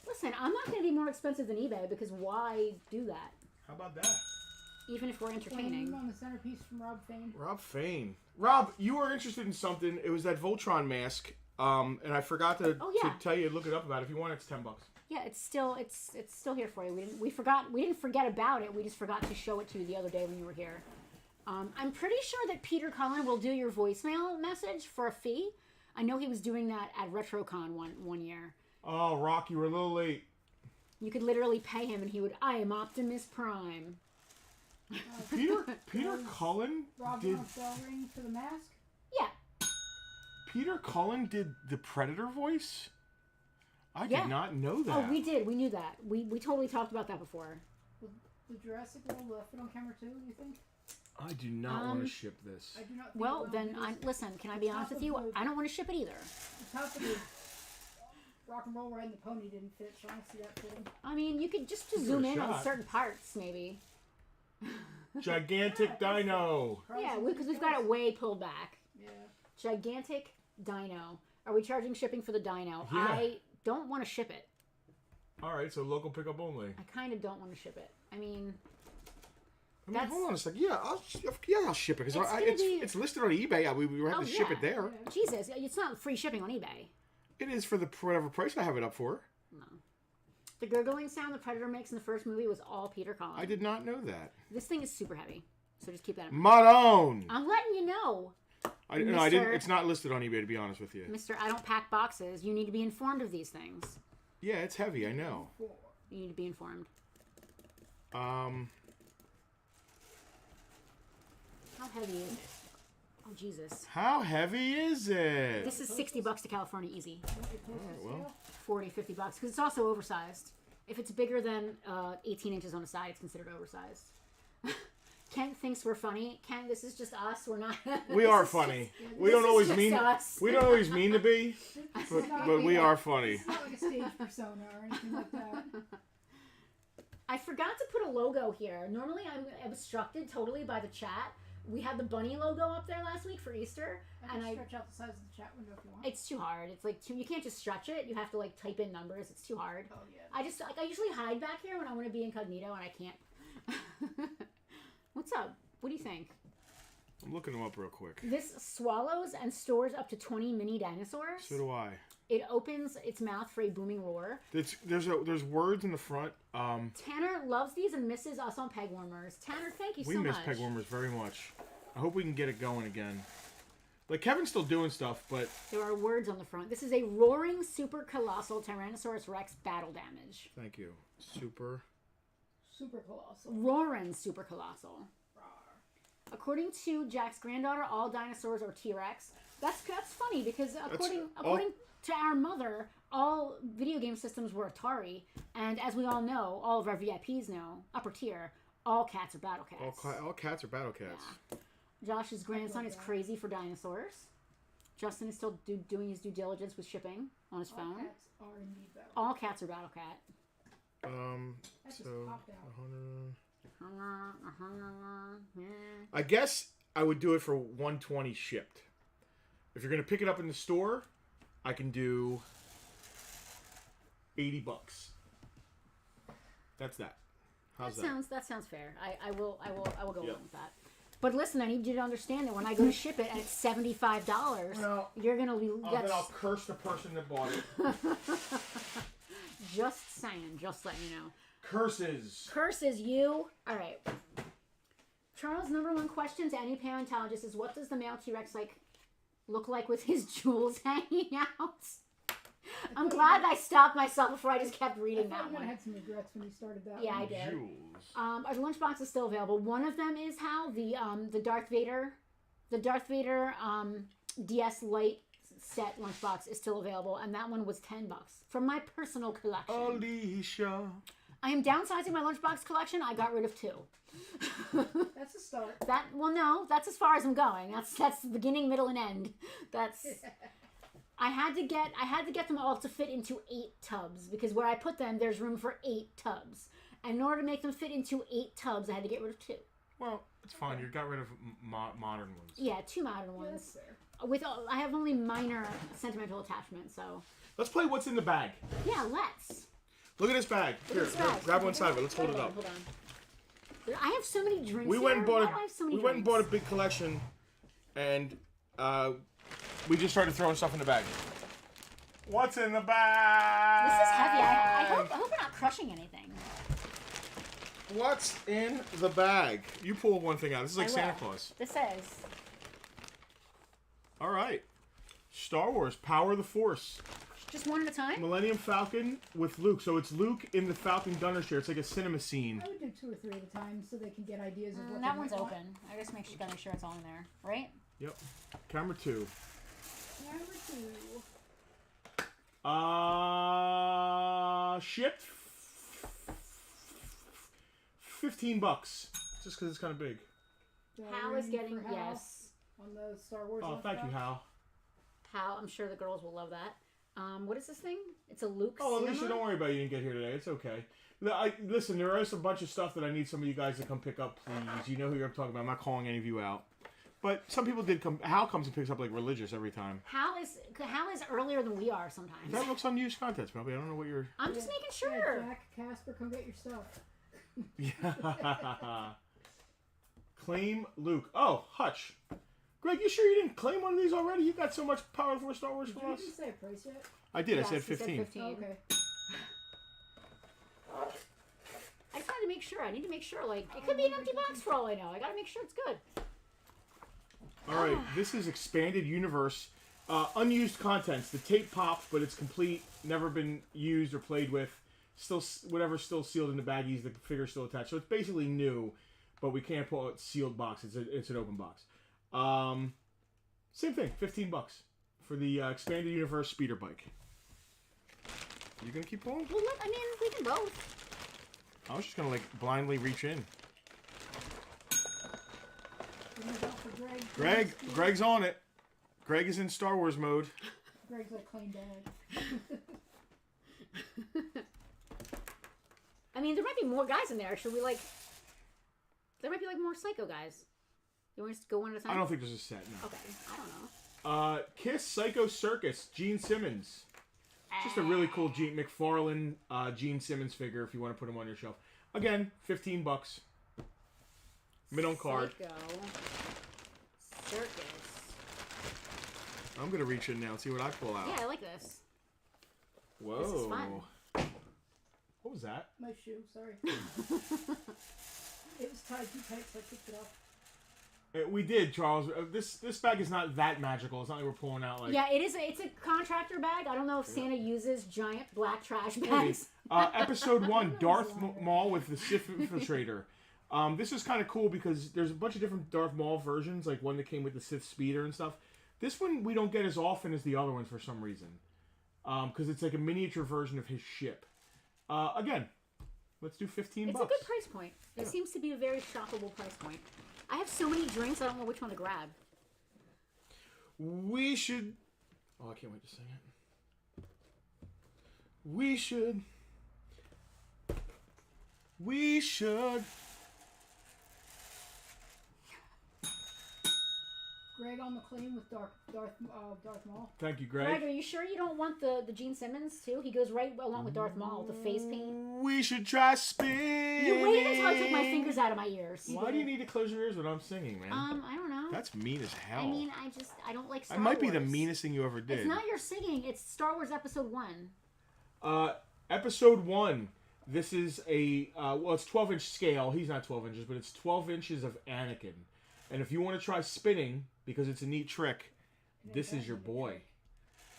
Listen, I'm not going to be more expensive than eBay because why do that? How about that? Even if we're entertaining. Flame on the centerpiece from Rob Fane. Rob Fane. Rob, you were interested in something. It was that Voltron mask. And I forgot to tell you to look it up about it. If you want, it's $10. Yeah, it's still here for you. We didn't forget about it. We just forgot to show it to you the other day when you were here. I'm pretty sure that Peter Cullen will do your voicemail message for a fee. I know he was doing that at RetroCon one year. Oh, Rock, you were a little late. You could literally pay him, and he would. I am Optimus Prime. Peter Cullen Rob did. wants bell ring for the mask. Yeah. Peter Cullen did the Predator voice. I Yeah. did not know that. Oh, we did. We knew that. We totally talked about that before. Would Jurassic World fit on camera too, you think? I do not want to ship this. I do not. Well, then, listen. Can I be honest with you? I don't want to ship it either. The top of the rock and roll riding the pony didn't fit, so I don't see that fitting. I mean, you could just to Give it zoom a in on shot. certain parts, maybe. Gigantic dino. Yeah, because we've got it way pulled back. Yeah. Gigantic dino. Are we charging shipping for the dino? Yeah. I don't want to ship it. All right, so local pickup only. I kind of don't want to ship it. I mean, Hold on a second. Yeah, I'll ship it because it's listed on eBay. We were having to ship it there. Jesus, it's not free shipping on eBay. It is for the whatever price I have it up for. No. The gurgling sound the Predator makes in the first movie was all Peter Collins. I did not know that. This thing is super heavy, so just keep that in mind. Madone. I'm letting you know. I didn't. It's not listed on eBay, to be honest with you. Mister, I don't pack boxes. You need to be informed of these things. Yeah, it's heavy. I know. You need to be informed. How How heavy is it? Oh, Jesus. How heavy is it? This is $60 to California easy. All right, well. 40, $50 because it's also oversized. If it's bigger than 18 inches on the side, it's considered oversized. Kent thinks we're funny. Kent, this is just us. We're not. We are funny. We don't always mean. We don't always mean to be, but we are funny. It's not like a stage persona or anything like that. I forgot to put a logo here. Normally, I'm obstructed totally by the chat. We had the bunny logo up there last week for Easter, and I stretch out the size of the chat window if you want. It's too hard. It's like you can't just stretch it. You have to like type in numbers. It's too hard. Oh yeah. I usually hide back here when I want to be incognito, and I can't. What's up? What do you think? I'm looking them up real quick. This swallows and stores up to 20 mini dinosaurs. So do I. It opens its mouth for a booming roar. There's words in the front. Tanner loves these and misses us on peg warmers. Tanner, thank you so much. We miss peg warmers very much. I hope we can get it going again. Like, Kevin's still doing stuff, but... There are words on the front. This is a roaring super colossal Tyrannosaurus Rex battle damage. Thank you. Super colossal. Roaring super colossal. Rawr. According to Jack's granddaughter, all dinosaurs are T-Rex. That's funny because according to our mother, all video game systems were Atari, and as we all know, all of our VIPs know, upper tier, all cats are battle cats. All cats are battle cats. Yeah. Josh's grandson is crazy for dinosaurs. Justin is still doing his due diligence with shipping on his phone. All cats are indeed battle. All cats are battle cat. That just So popped out. I guess I would do it for 120 shipped. If you're gonna pick it up in the store, I can do $80. That's that. How's that? That sounds fair. I will go Yep. with that. But listen, I need you to understand that when I go to ship it and it's $75, Well, you're gonna be. then I'll curse the person that bought it. Just saying, just letting you know. Curses. Curses you. All right. Charles' #1 question to any paleontologist is: what does the male T-Rex look like with his jewels hanging out? I'm glad I stopped myself before I just kept reading that one. I had some regrets when you started that. Yeah, one. I did. Jewels. Our lunchbox is still available. One of them is how the Darth Vader, DS Lite set lunchbox is still available, and that one was $10 from my personal collection. Alicia. I am downsizing my lunchbox collection. I got rid of 2. That's a start. No, that's as far as I'm going. That's the beginning, middle, and end. I had to get them all to fit into 8 tubs because where I put them, there's room for 8 tubs. And in order to make them fit into 8 tubs, I had to get rid of 2. Well, it's fine. You got rid of modern ones. Yeah, 2 modern ones. That's fair. I have only minor sentimental attachments, so. Let's play what's in the bag. Yeah, let's. Look at this bag. Here, grab one side of it. Let's hold it up. Hold on. I have so many drinks. We went and bought drinks? a big collection, and we just started throwing stuff in the bag. What's in the bag? This is heavy. I hope we're not crushing anything. What's in the bag? You pull one thing out. This is like Santa Claus. This says. All right. Star Wars, Power of the Force. Just one at a time? Millennium Falcon with Luke. So it's Luke in the Falcon Gunner chair. It's like a cinema scene. I would do 2 or 3 at a time so they can get ideas of what That they one's might want. open. I just gotta make sure it's all in there, right? Yep. Camera 2. Number 2. Shipped $15. Just because it's kind of big. Hal is getting for Hal yes. on the Star Wars. Oh, thank you, Hal. Hal, I'm sure the girls will love that. What is this thing? It's a Luke. Oh, cinema? Alicia, don't worry about it. You didn't get here today. It's okay. Listen, there is a bunch of stuff that I need some of you guys to come pick up, please. You know who you're talking about. I'm not calling any of you out. But some people did come. Hal comes and picks up like religious every time. Hal is earlier than we are sometimes. That looks unused content, probably. I don't know what you're. I'm just making Yeah, sure. Jack, Casper, come get your stuff. Yeah. Claim Luke. Oh, Hutch. Greg, you sure you didn't claim one of these already? You got so much power for Star Wars Did from you us. even say a price yet? I did. Yes, I said he 15. 15. Oh, okay. I just wanted to make sure. I need to make sure. Like, it could be an empty box for all I know. I gotta make sure it's good. All right, this is expanded universe, unused contents. The tape popped, but it's complete. Never been used or played with. Still, whatever's still sealed in the baggies. The figure's still attached, so it's basically new, but we can't pull it sealed box. It's an open box. Same thing, $15 for the expanded universe speeder bike. You gonna keep pulling? Well, look, I mean, we can both. I was just gonna like blindly reach in. Look out for Greg. Greg's on it. Greg is in Star Wars mode. Greg's like clean bag. I mean, there might be more guys in there. Should we like? There might be like more psycho guys. You want us to go one at a time? I don't think there's a set. No. Okay, I don't know. Kiss Psycho Circus, Gene Simmons. Just a really cool Gene McFarlane Gene Simmons figure if you want to put him on your shelf. Again, $15. Mid on card. Psycho Circus. I'm gonna reach in now and see what I pull out. Yeah, I like this. Whoa. This is fun. What was that? My shoe, sorry. It was tied too tight, so I kicked it off. We did, Charles. This bag is not that magical. It's not like we're pulling out like. Yeah, it is. It's a contractor bag. I don't know if Santa uses giant black trash Maybe. bags. Episode 1, Darth Maul with the Sith Infiltrator. This is kind of cool because there's a bunch of different Darth Maul versions, like one that came with the Sith Speeder and stuff. This one we don't get as often as the other ones for some reason. Because it's like a miniature version of his ship. Again, let's do $15. It's a good price point. It seems to be a very shoppable price point. I have so many drinks, I don't know which one to grab. We should... Oh, I can't wait to sing it. We should... Greg on the clean with Darth Maul. Thank you, Greg, Greg. are you sure you don't want the Gene Simmons too? He goes right along with Darth Maul with the face paint. We should try spinning. You waited until I took my fingers out of my ears. Why do you need to close your ears when I'm singing, man? I don't know. That's mean as hell. I mean, I don't like Star That might be Wars. the meanest thing you ever did. It's not your singing. It's Star Wars Episode 1. Episode 1. This is a, it's 12-inch scale. He's not 12 inches, but it's 12 inches of Anakin. And if you want to try spinning, because it's a neat trick, this is your boy.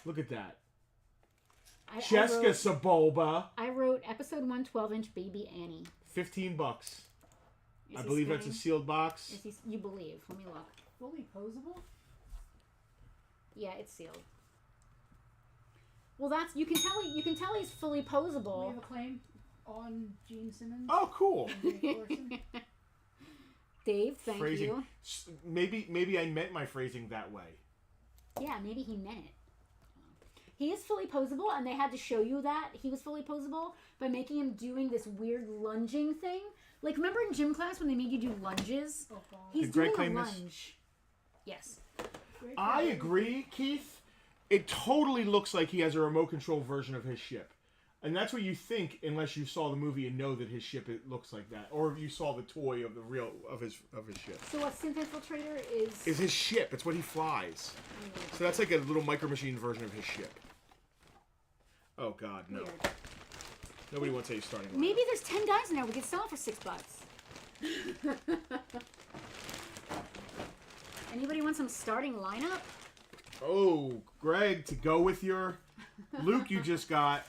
Look at that. Jessica Sebulba. I wrote Episode 1, 12-inch Baby Annie. $15. Is I he believe that's a spinning? sealed box. You believe. Let me look. Fully posable? Yeah, it's sealed. Well, you can tell he's fully We posable. have a claim on Gene Simmons. Oh, cool. And Dave Thorson. Dave, thank Phrasing. you. Maybe I meant my phrasing that way. Yeah, maybe he meant it. He is fully posable, and they had to show you that he was fully posable by making him doing this weird lunging thing. Like, remember in gym class when they made you do lunges? Oh, God. He's Did Greg doing a claim this? lunge. Yes. Greg I Thorson. agree, Keith. It totally looks like he has a remote control version of his ship. And that's what you think unless you saw the movie and know that his ship it looks like that. Or if you saw the toy of his ship. So a synth infiltrator Is his ship. It's what he flies. So that's like a little micro machine version of his ship. Oh god, no. weird. Nobody wants a starting line. Maybe there's 10 guys in there we could sell for $6. Anybody want some starting lineup? Oh, Greg, to go with your Luke you just got.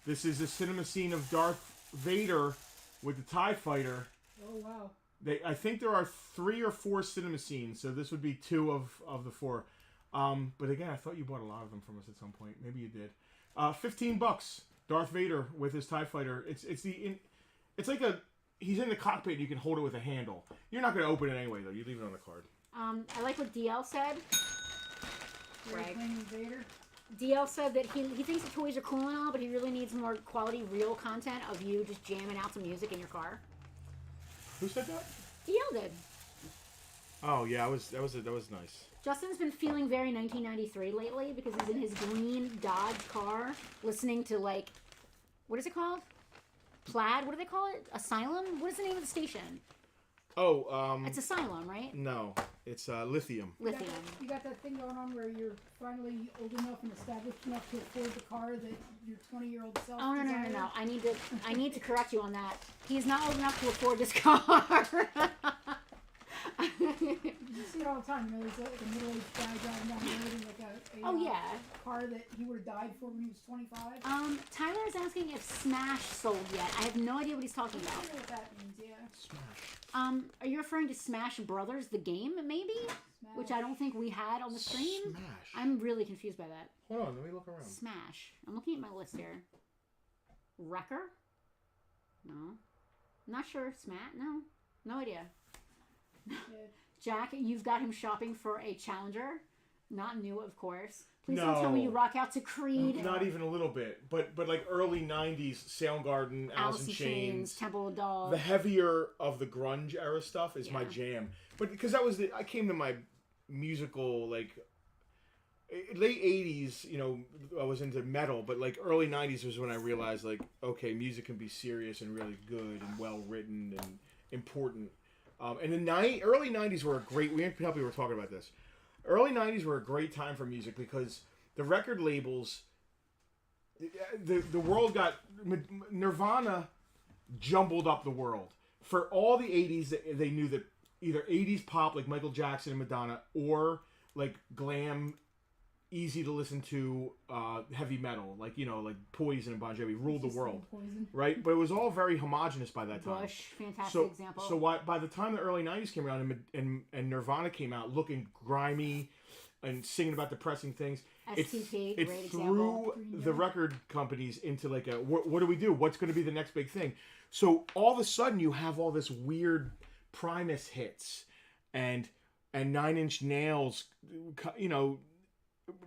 This is a cinema scene of Darth Vader with the TIE fighter. Oh, wow. I think there are 3 or 4 cinema scenes, so this would be 2 of the 4. But again, I thought you bought a lot of them from us at some point. Maybe you did. $15. Darth Vader with his TIE fighter. It's like he's in the cockpit and you can hold it with a handle. You're not going to open it anyway, though. You leave it on the card. I like what DL said. Right. Vader. DL said that he thinks the toys are cool and all, but he really needs more quality, real content of you just jamming out some music in your car. Who said that? DL did. Oh yeah, that was nice. Justin's been feeling very 1993 lately because he's in his green Dodge car listening to, like, what is it called? Plaid? What do they call it? Asylum? What is the name of the station? Oh, it's Asylum, right? No, it's Lithium. Lithium. You got that thing going on where you're finally old enough and established enough to afford the car that your 20-year-old self. Oh no! I need to correct you on that. He's not old enough to afford this car. You see it all the time. You know, there's like a middle-aged guy driving down the road in like a car that he would have died for when he was 25. Tyler is asking if Smash sold yet. I have no idea what he's talking about. I don't know what that means. Yeah. Smash. Are you referring to Smash Brothers, the game, maybe? Smash. Which I don't think we had on the stream. Smash. I'm really confused by that. Hold on, let me look around. Smash. I'm looking at my list here. Wrecker? No. Not sure. Smash? No. No idea. Yeah. Jack, you've got him shopping for a Challenger. Not new, of course. Please No. don't tell me you rock out to Creed. Not even a little bit, but like early '90s, Soundgarden, Alice in Chains, Temple of Dogs. the heavier of the grunge era stuff is my jam. But because that was I came to my musical like late '80s. You know, I was into metal, but like early '90s was when I realized like, okay, music can be serious and really good and well written and important. And the early '90s were a great. We probably were talking about this. Early '90s were a great time for music because the record labels, the world got Nirvana jumbled up the world. For all the '80s, they knew that either '80s pop like Michael Jackson and Madonna, or like glam, easy to listen to heavy metal like like Poison and Bon Jovi ruled the world, right? But it was all very homogenous by that time. Bush, fantastic example. So by the time the early '90s came around and Nirvana came out, looking grimy and singing about depressing things, STP, it great threw example. the record companies into like a what do we do? What's going to be the next big thing? So all of a sudden you have all this weird Primus hits and Nine Inch Nails,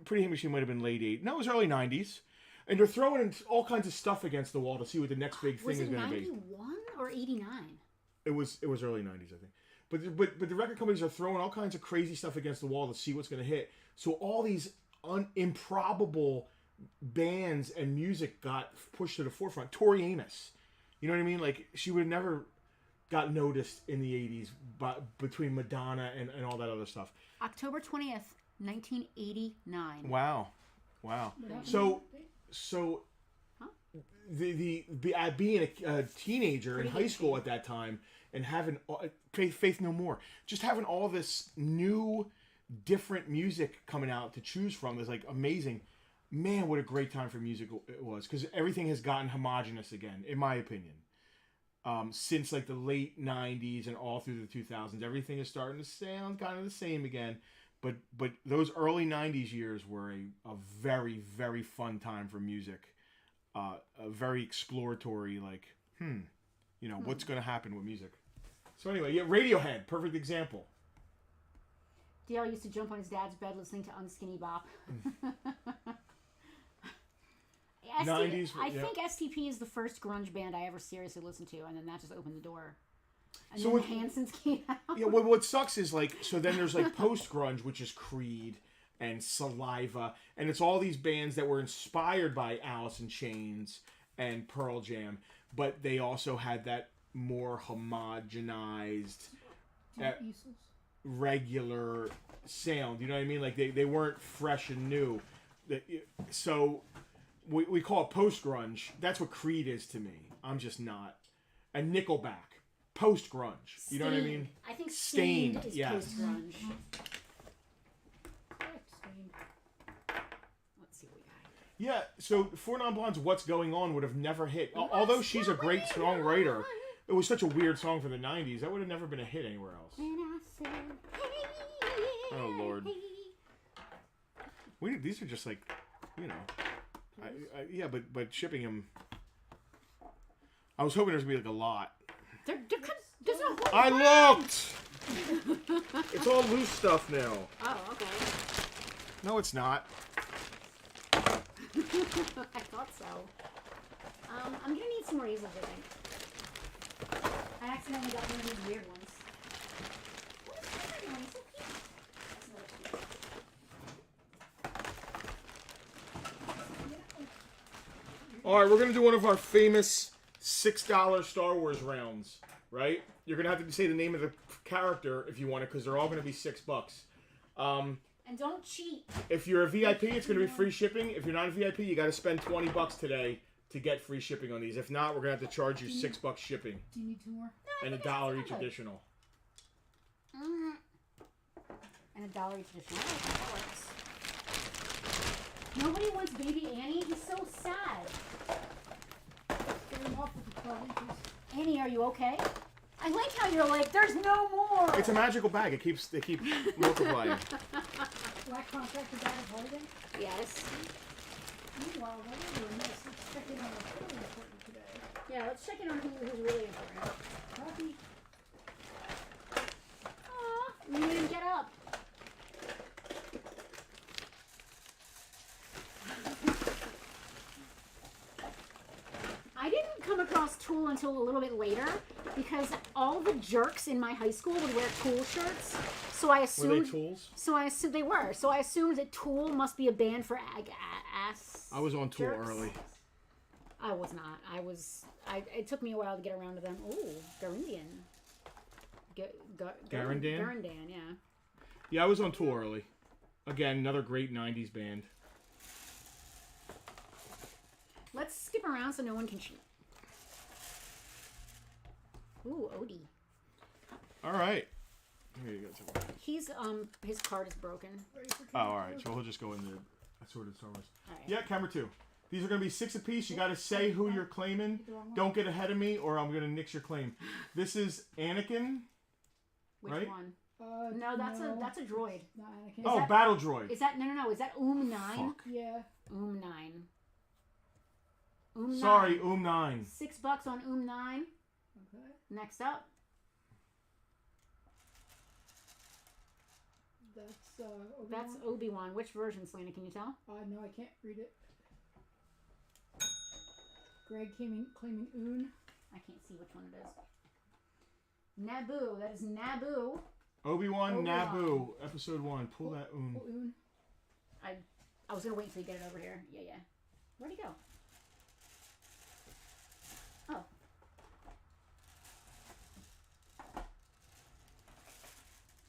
Pretty Hate Machine might have been late '80s. No, it was early '90s. And they're throwing in all kinds of stuff against the wall to see what the next big thing is going to be. Was it 91 or 89? It was early '90s, I think. But the record companies are throwing all kinds of crazy stuff against the wall to see what's going to hit. So all these improbable bands and music got pushed to the forefront. Tori Amos, you know what I mean? Like she would have never got noticed in the '80s, between Madonna and all that other stuff. October 20th. 1989. Wow. So being a teenager in high school at that time and having Faith No More, just having all this new, different music coming out to choose from is like amazing. Man, what a great time for music it was, because everything has gotten homogenous again, in my opinion. Since like the late '90s and all through the 2000s, everything is starting to sound kind of the same again. But those early '90s years were a very, very fun time for music. A very exploratory, like, what's going to happen with music. So anyway, yeah, Radiohead, perfect example. DL used to jump on his dad's bed listening to Unskinny Bop. 90s. I think STP is the first grunge band I ever seriously listened to, and then that just opened the door. And so then the Hansons came out. Yeah, what sucks is like, so then there's like post-grunge, which is Creed and Saliva, and it's all these bands that were inspired by Alice in Chains and Pearl Jam, but they also had that more homogenized, regular sound. You know what I mean? Like they weren't fresh and new. So we call it post-grunge. That's what Creed is to me. I'm just not. And Nickelback. Post-grunge. You know what I mean? I think Stained is yes. post-grunge. Let's see what we got. Yeah, so Four Non Blondes' What's Going On would have never hit. Although she's a great songwriter, it was such a weird song for the 90s. That would have never been a hit anywhere else. Oh, Lord. These are just like, yeah, but shipping them... I was hoping there was going to be like a lot. There's no whole I bag. looked! It's all loose stuff now. Oh, okay. No, it's not. I thought so. I'm gonna need some more easels, I think. I accidentally got one of these weird ones. What is that one? It's so cute. That's another cute. Alright, we're going to do one of our famous $6 Star Wars rounds, right? You're going to have to say the name of the character if you want it, because they're all going to be $6. And don't cheat. If you're a VIP, it's going to be free shipping. If you're not a VIP, you got to spend $20 today to get free shipping on these. If not, we're going to have to charge you $6 shipping. Do you need 2 more? And $1 each additional. And $1 each additional. Oh, that works. Nobody wants baby Annie. He's so sad. Get them off with the 12 inches. Annie, are you okay? I like how you're like, there's no more. It's a magical bag. They keep multiplying. Black contractor bag of holding. Yes. Meanwhile, while we're doing this, let's check in on what's really important today. Yeah, let's check in on who's really important. Coffee. Aw, you didn't get up. I didn't come across Tool until a little bit later because all the jerks in my high school would wear Tool shirts. So I assumed. Were they Tools? So I assumed they were. So I assumed that Tool must be a band for ass. I was on Tool jerks. early. I was not. It took me a while to get around to them. Oh, Garindian. Garandan? Garandan, yeah. Yeah, I was on Tool early. Again, another great 90s band. Let's skip around so no one can cheat. Ooh, Odie. All right. Here you go. He's his card is broken. Oh, all right. So we'll just go into assorted Star Wars. All right. Yeah, camera 2. These are going to be 6 apiece. You got to say who you're claiming. Don't get ahead of me, or I'm going to nix your claim. This is Anakin. Which right? one? No, that's a droid. Not Anakin. Oh, that- Battle Droid. Is that no? Is that 9? Fuck. Yeah. 9. 9. Sorry, 9. $6 on 9. Okay. Next up. That's Obi-Wan. That's Obi-Wan. Which version, Selena? Can you tell? No, I can't read it. Greg claiming Un. I can't see which one it is. Naboo. That is Naboo. Obi-Wan, Obi-Wan. Naboo, Episode 1. Pull that Un. Un. I was gonna wait until you get it over here. Yeah. Where'd he go? Oh.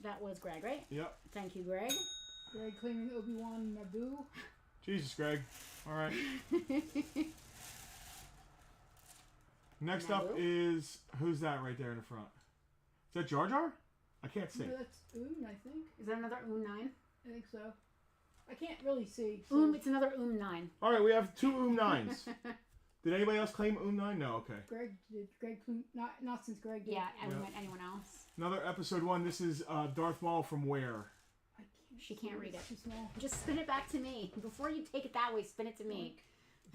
That was Greg, right? Yep. Thank you, Greg. Greg claiming Obi-Wan Naboo. Jesus, Greg. All right. Next up is, who's that right there in the front? Is that Jar Jar? I can't see. No, that's Un, I think. Is that another 9? I think so. I can't really see. So. It's another 9. All right, we have 2 9s. Did anybody else claim 9? No, okay. Greg did. Greg claimed, not since Greg did. Yeah, anyone else? Another Episode 1. This is Darth Maul from where? I can't. She can't read it. Too small. Just spin it back to me. Before you take it that way, spin it to me.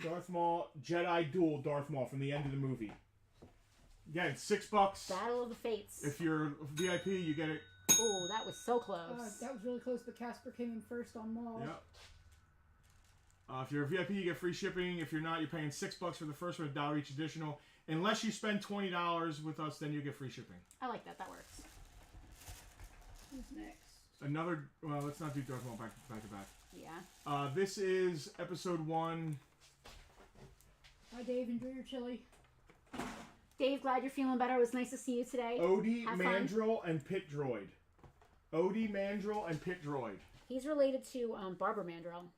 Darth Maul, Jedi Duel Darth Maul from the end of the movie. Again, $6. Battle of the Fates. If you're VIP, you get it. Oh, that was so close. That was really close, but Casper came in first on Maul. Yep. If you're a VIP, you get free shipping. If you're not, you're paying $6 for the first one, $1 each additional. Unless you spend $20 with us, then you get free shipping. I like that. That works. Who's next? Another. Well, let's not do Darth Maul back to back. Yeah. This is Episode 1. Hi, Dave. Enjoy your chili. Dave, glad you're feeling better. It was nice to see you today. Odie, Have fun. Mandrill, and Pit Droid. Odie, Mandrill, and Pit Droid. He's related to Barbara Mandrell.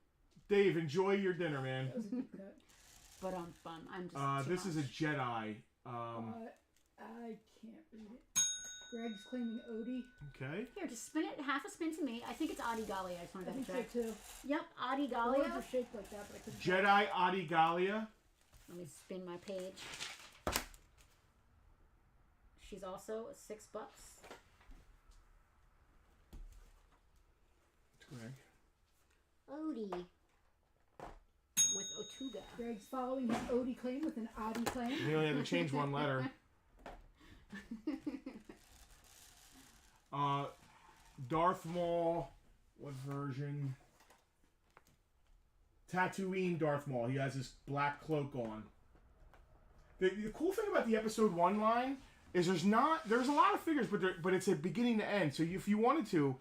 Dave, enjoy your dinner, man. That was a deep cut. But I'm just. This is a Jedi. I can't read it. Greg's claiming Odie. Okay. Here, just spin it half a spin to me. I think it's Adi Gallia. I just want I to think double check. so too. Yep, Adi The Gallia. words are shaped like that, but I couldn't. Jedi Adi Gallia. Let me spin my page. She's also $6. Greg. Odie. With Otuga. Greg's following his Odie claim with an Adi claim. You only had to change one letter. Darth Maul. What version? Tatooine Darth Maul. He has his black cloak on. The cool thing about the Episode 1 line is there's a lot of figures, but it's a beginning to end. So if you wanted to,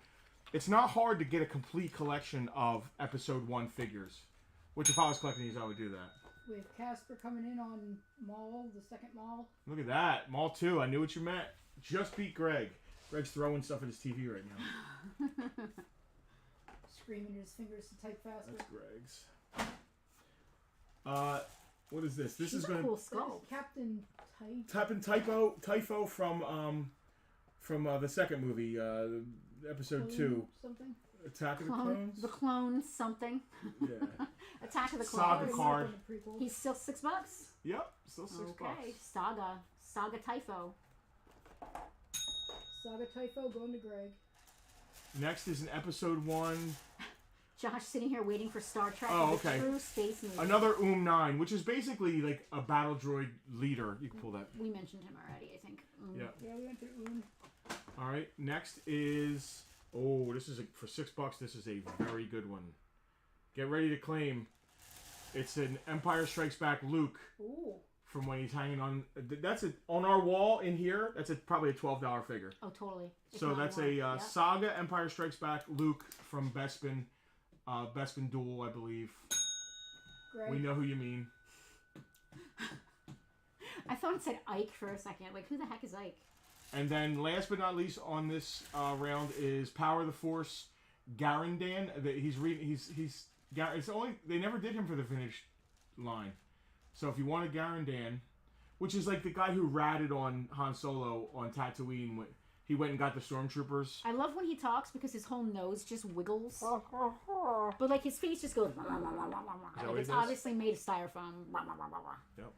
it's not hard to get a complete collection of Episode 1 figures. Which if I was collecting these, I would do that. We have Casper coming in on Maul, the second Maul. Look at that. Maul 2. I knew what you meant. Just beat Greg. Greg's throwing stuff at his TV right now. Screaming his fingers to type faster. That's Greg's. What is this? This She's is going to cool skull. Captain Typho from the second movie, Episode 2. Something. Attack of the Clones. The Clones something. Yeah. Attack of the Saga Clones. card. He's still $6. Yep, still $6. Okay, Saga Typho. Saga Typho going to Greg. Next is an Episode 1. Josh sitting here waiting for Star Trek. Oh, okay. True space movie. Another 9, which is basically like a battle droid leader. You can pull that. We mentioned him already, I think. Yeah. Yeah, we went through All right. Next is this is for $6. This is a very good one. Get ready to claim. It's an Empire Strikes Back Luke. Ooh. From when he's hanging on. That's on our wall in here. That's probably a $12 figure. Oh, totally. So that's a Saga Empire Strikes Back Luke from Bespin. Bespin Duel, I believe. Greg. We know who you mean. I thought it said Ike for a second. Like, who the heck is Ike? And then, last but not least, on this round is Power of the Force, Garandan. It's only they never did him for the vintage line. So if you want a Garandan, which is like the guy who ratted on Han Solo on Tatooine when he went and got the stormtroopers. I love when he talks because his whole nose just wiggles. But like his face just goes. Like it's obviously made of styrofoam. Yep.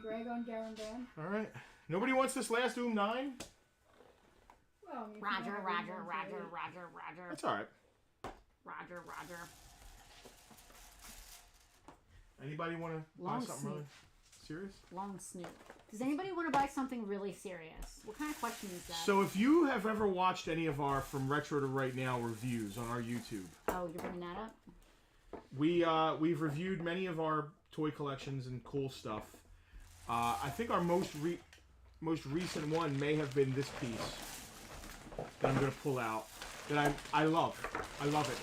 Greg on Garandan. All right. Nobody wants this last 9? Well, I mean, Roger. That's all right. Roger. Anybody want to buy something really serious? Long snoot. Does anybody want to buy something really serious? What kind of question is that? So if you have ever watched any of our From Retro to Right Now reviews on our YouTube. Oh, you're bringing that up? We've reviewed many of our toy collections and cool stuff. I think our most recent one may have been this piece that I'm going to pull out. That I love. I love it.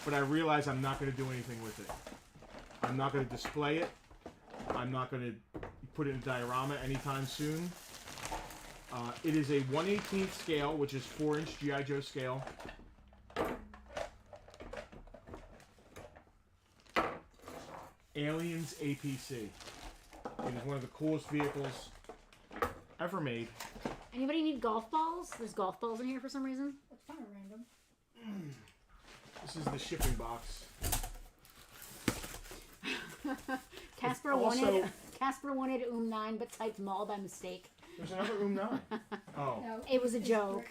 But I realize I'm not going to do anything with it. I'm not going to display it. I'm not going to put it in a diorama anytime soon. It is a 1/18 scale, which is 4-inch G.I. Joe scale. Aliens APC. It is one of the coolest vehicles ever made. Anybody need golf balls? There's golf balls in here for some reason. That's kind of random. This is the shipping box. Casper wanted 9 but typed Maul by mistake. There's another 9. Oh. No, It was a joke.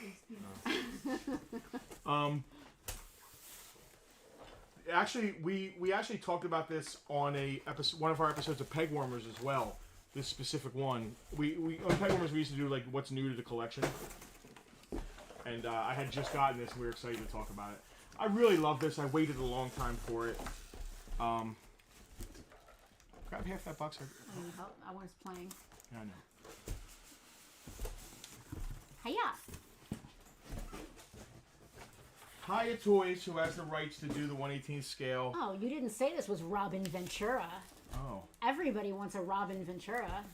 Actually, we actually talked about this on one of our episodes of Peg Warmers as well. This specific one. We on Peg Warmers we used to do like what's new to the collection, and I had just gotten this and we were excited to talk about it. I really love this. I waited a long time for it. Grab half that box. I need help. I was playing. Yeah, I know. Hiya! Hiya Toys, who has the rights to do the 1/18 scale. Oh, you didn't say this was Robin Ventura. Oh. Everybody wants a Robin Ventura.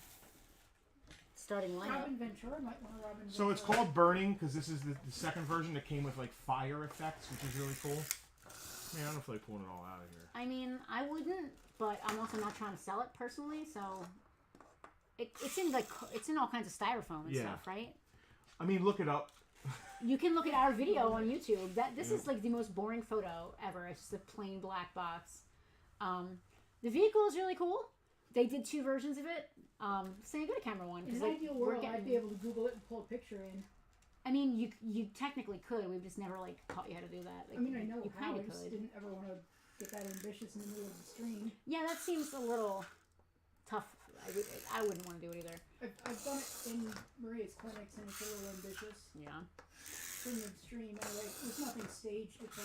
Starting lineup. Robin Ventura might want a Robin Ventura. So it's called Burning because this is the second version that came with like fire effects, which is really cool. Man, I don't feel like pulling it all out of here. I mean, I wouldn't, but I'm also not trying to sell it personally, so it's in all kinds of styrofoam and stuff, right? I mean, look it up. You can look at our video on YouTube. This is like the most boring photo ever. It's just a plain black box. The vehicle is really cool. They did 2 versions of it. Say go to camera 1. In an ideal world, I'd be able to Google it and pull a picture in. I mean, you technically could. We've just never like taught you how to do that. Like, I mean, I know you how. kind I of just could. didn't ever want to get that ambitious in the middle of the stream. Yeah, that seems a little tough. I wouldn't want to do it either. I've done it in Maria's clinics, and it's a little ambitious. Yeah. From the extreme, anyway. It's nothing staged. It's a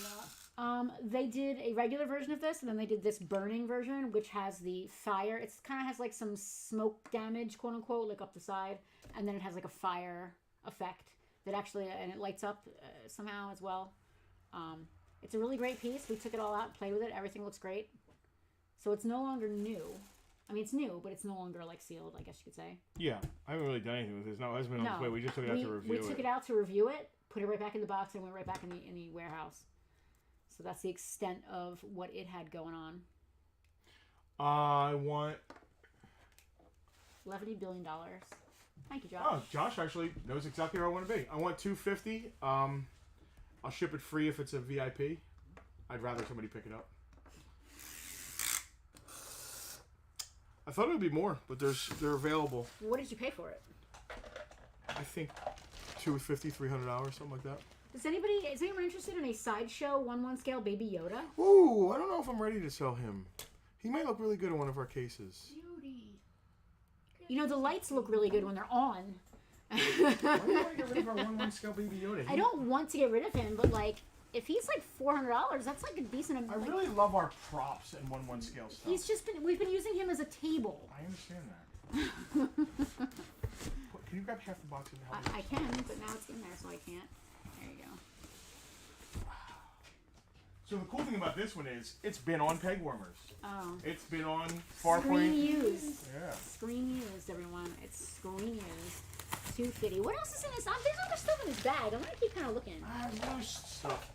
lot. They did a regular version of this, and then they did this burning version, which has the fire. It kind of has like some smoke damage, quote unquote, like up the side, and then it has like a fire effect that actually, and it lights up somehow as well. It's a really great piece. We took it all out, played with it. Everything looks great. So it's no longer new. I mean, it's new, but it's no longer like sealed, I guess you could say. Yeah, I haven't really done anything with this. No, it hasn't been on display. We just took it out to review it. We took it out to review it, put it right back in the box, and went right back in the warehouse. So that's the extent of what it had going on. I want $11 billion. Thank you, Josh. Oh, Josh actually knows exactly where I want to be. I want $250. I'll ship it free if it's a VIP. I'd rather somebody pick it up. I thought it would be more, but they're available. What did you pay for it? I think $250, $300, something like that. Is anyone interested in a sideshow 1/1 scale Baby Yoda? Ooh, I don't know if I'm ready to sell him. He might look really good in one of our cases. Beauty. You know, the lights look really good when they're on. Why do you want to get rid of our 1/1 scale Baby Yoda? I don't want to get rid of him, but like, if he's like $400, that's like a decent amount. I really love our props and 1/1 scale stuff. We've been using him as a table. I understand that. Can you grab half the box and help me? I can, but now it's in there, so I can't. There you go. So the cool thing about this one is it's been on peg warmers. Oh. It's been on Farpoint. Screen used. Yeah. Screen used, everyone. It's screen used. $250. What else is in this? There's other stuff in this bag. I'm gonna keep kind of looking. Loose stuff.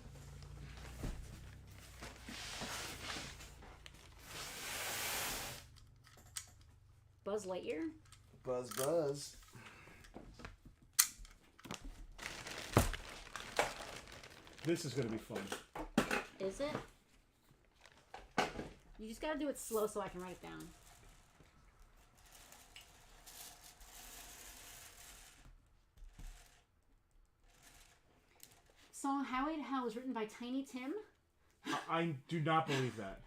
Buzz Lightyear. Buzz. This is gonna be fun. Is it? You just gotta do it slow so I can write it down. Song Highway to Hell was written by Tiny Tim. I do not believe that.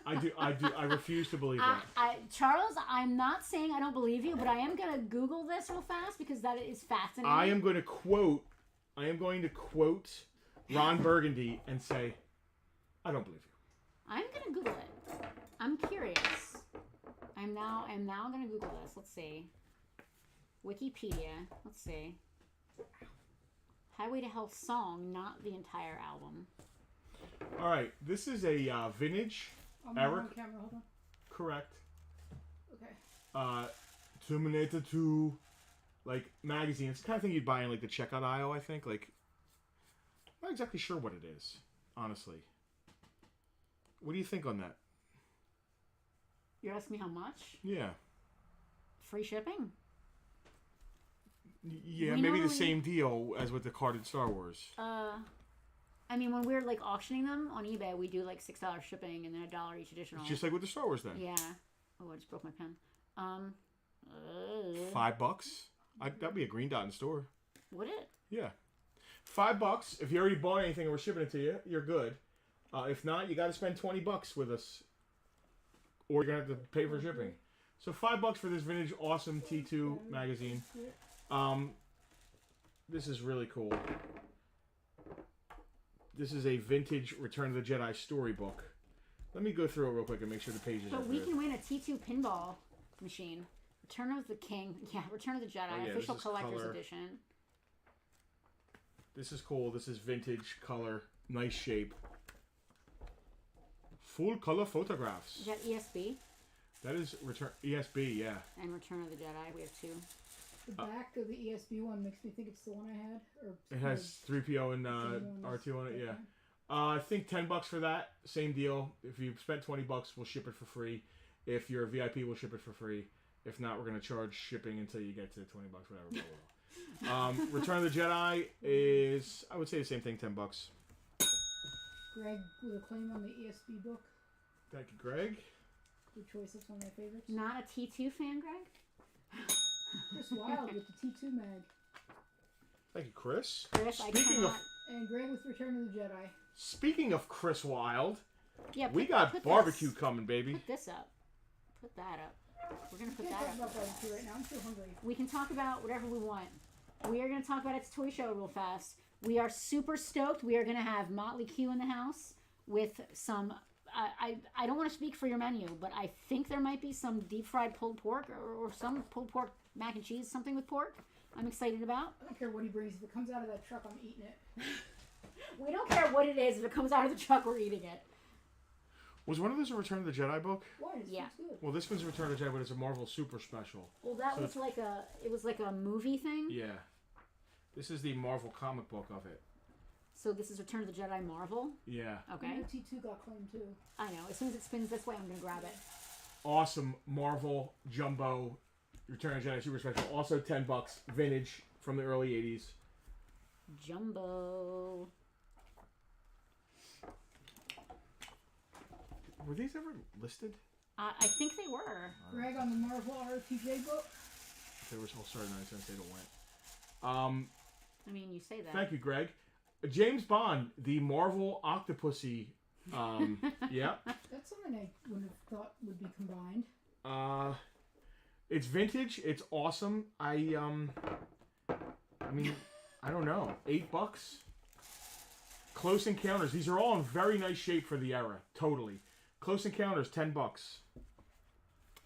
I refuse to believe that. Charles, I'm not saying I don't believe you, but I am gonna Google this real fast because that is fascinating. I am going to quote Ron Burgundy and say, I don't believe you. I'm gonna Google it. I'm curious. I'm now gonna Google this. Let's see. Wikipedia. Let's see. Highway to Hell song, not the entire album. All right, this is a vintage. I'm Eric. on camera. Hold on. Correct. Okay. Terminator 2, like magazine. It's the kind of thing you'd buy in like the checkout aisle. I think. Like, I'm not exactly sure what it is, honestly. What do you think on that? You're asking me how much? Yeah. Free shipping? Yeah, maybe the same deal as with the carded Star Wars. I mean, when we're like auctioning them on eBay, we do like $6 shipping and then $1 each additional. It's just like with the Star Wars then. Yeah. Oh, I just broke my pen. $5? That'd be a green dot in store. Would it? Yeah. $5. If you already bought anything and we're shipping it to you, you're good. If not, you got to spend $20 with us, or you're gonna have to pay for shipping. So $5 for this vintage awesome T2 magazine. This is really cool. This is a vintage Return of the Jedi storybook. Let me go through it real quick and make sure the pages are But we good. can win a T2 pinball machine. Return of the King. Yeah, Return of the Jedi. Official Collector's Edition. This is cool. This is vintage color. Nice shape. Full color photographs. Is that ESB? That is Return ESB, yeah. And Return of the Jedi. We have two. The back of the ESB one makes me think it's the one I had. Or It has 3PO and R2 on it, yeah. I think $10 for that. Same deal. If you spent $20, we'll ship it for free. If you're a VIP, we'll ship it for free. If not, we're going to charge shipping until you get to $20, whatever. Return of the Jedi is, I would say the same thing, $10. Greg with a claim on the ESB book. Thank you, Greg. Good choice. That's one of my favorites. Not a T2 fan, Greg? Chris Wilde with the T2 mag. Thank you, Chris. Chris, And Greg with Return of the Jedi. Speaking of Chris Wilde, yeah, we got barbecue coming, baby. Put this up. Put that up. We're going to put Can't that talk up. about that too right now. I'm too hungry. We can talk about whatever we want. We are going to talk about its toy show real fast. We are super stoked. We are going to have Motley Q in the house with some... I don't want to speak for your menu, but I think there might be some deep fried pulled pork or some pulled pork mac and cheese, something with pork. I'm excited about. I don't care what he brings. If it comes out of that truck, I'm eating it. We don't care what it is. If it comes out of the truck, we're eating it. Was one of those a Return of the Jedi book? What? Yeah. Good. Well, this one's a Return of the Jedi, but it's a Marvel Super Special. Well, that So was like a movie thing. Yeah. This is the Marvel comic book of it. So this is Return of the Jedi Marvel. Yeah. Okay. T2 got claimed too. I know. As soon as it spins this way, I'm gonna grab it. Awesome Marvel Jumbo Return of the Jedi Super Special. Also $10. Vintage from the early 80s. Jumbo. Were these ever listed? I think they were. Greg on the Marvel RPJ book. They were all started 9 cents. They don't went. I mean, you say that. Thank you, Greg. James Bond, the Marvel Octopussy. Yeah. That's something I wouldn't have thought would be combined. It's vintage. It's awesome. I mean, I don't know. $8. Close Encounters. These are all in very nice shape for the era. Totally. Close Encounters, $10.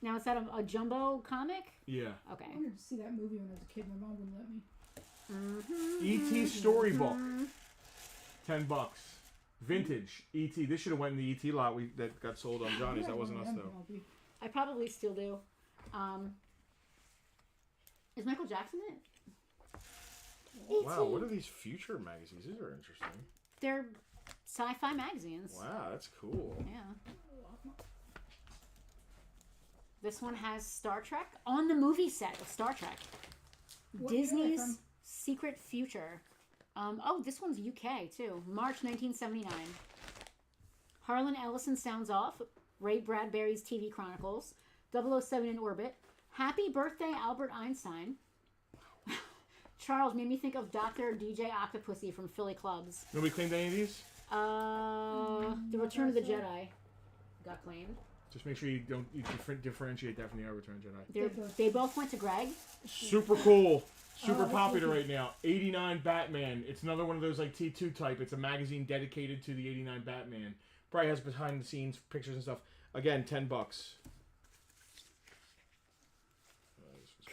Now, is that a jumbo comic? Yeah. Okay. I wanted to see that movie when I was a kid. My mom wouldn't let me. E.T. Storybook, $10. Vintage E.T. This should have went in the E.T. lot that got sold on Johnny's. That wasn't us though. I probably still do. Is Michael Jackson in it? Wow, what are these future magazines? These are interesting. They're sci-fi magazines. Wow, that's cool. Yeah. This one has Star Trek on the movie set of Star Trek. What year are they Disney's from? Secret Future. Oh, this one's UK too. March 1979. Harlan Ellison Sounds Off. Ray Bradbury's TV Chronicles. 007 in Orbit. Happy Birthday, Albert Einstein. Charles made me think of Dr. DJ Octopussy from Philly Clubs. Nobody claimed any of these? The Return of the Jedi got claimed. Just make sure you don't differentiate that from the Return of the Jedi. They both went to Greg. Super cool. Super that's popular so right now. 89 Batman. It's another one of those like T2 type. It's a magazine dedicated to the 89 Batman. Probably has behind the scenes pictures and stuff. Again, $10.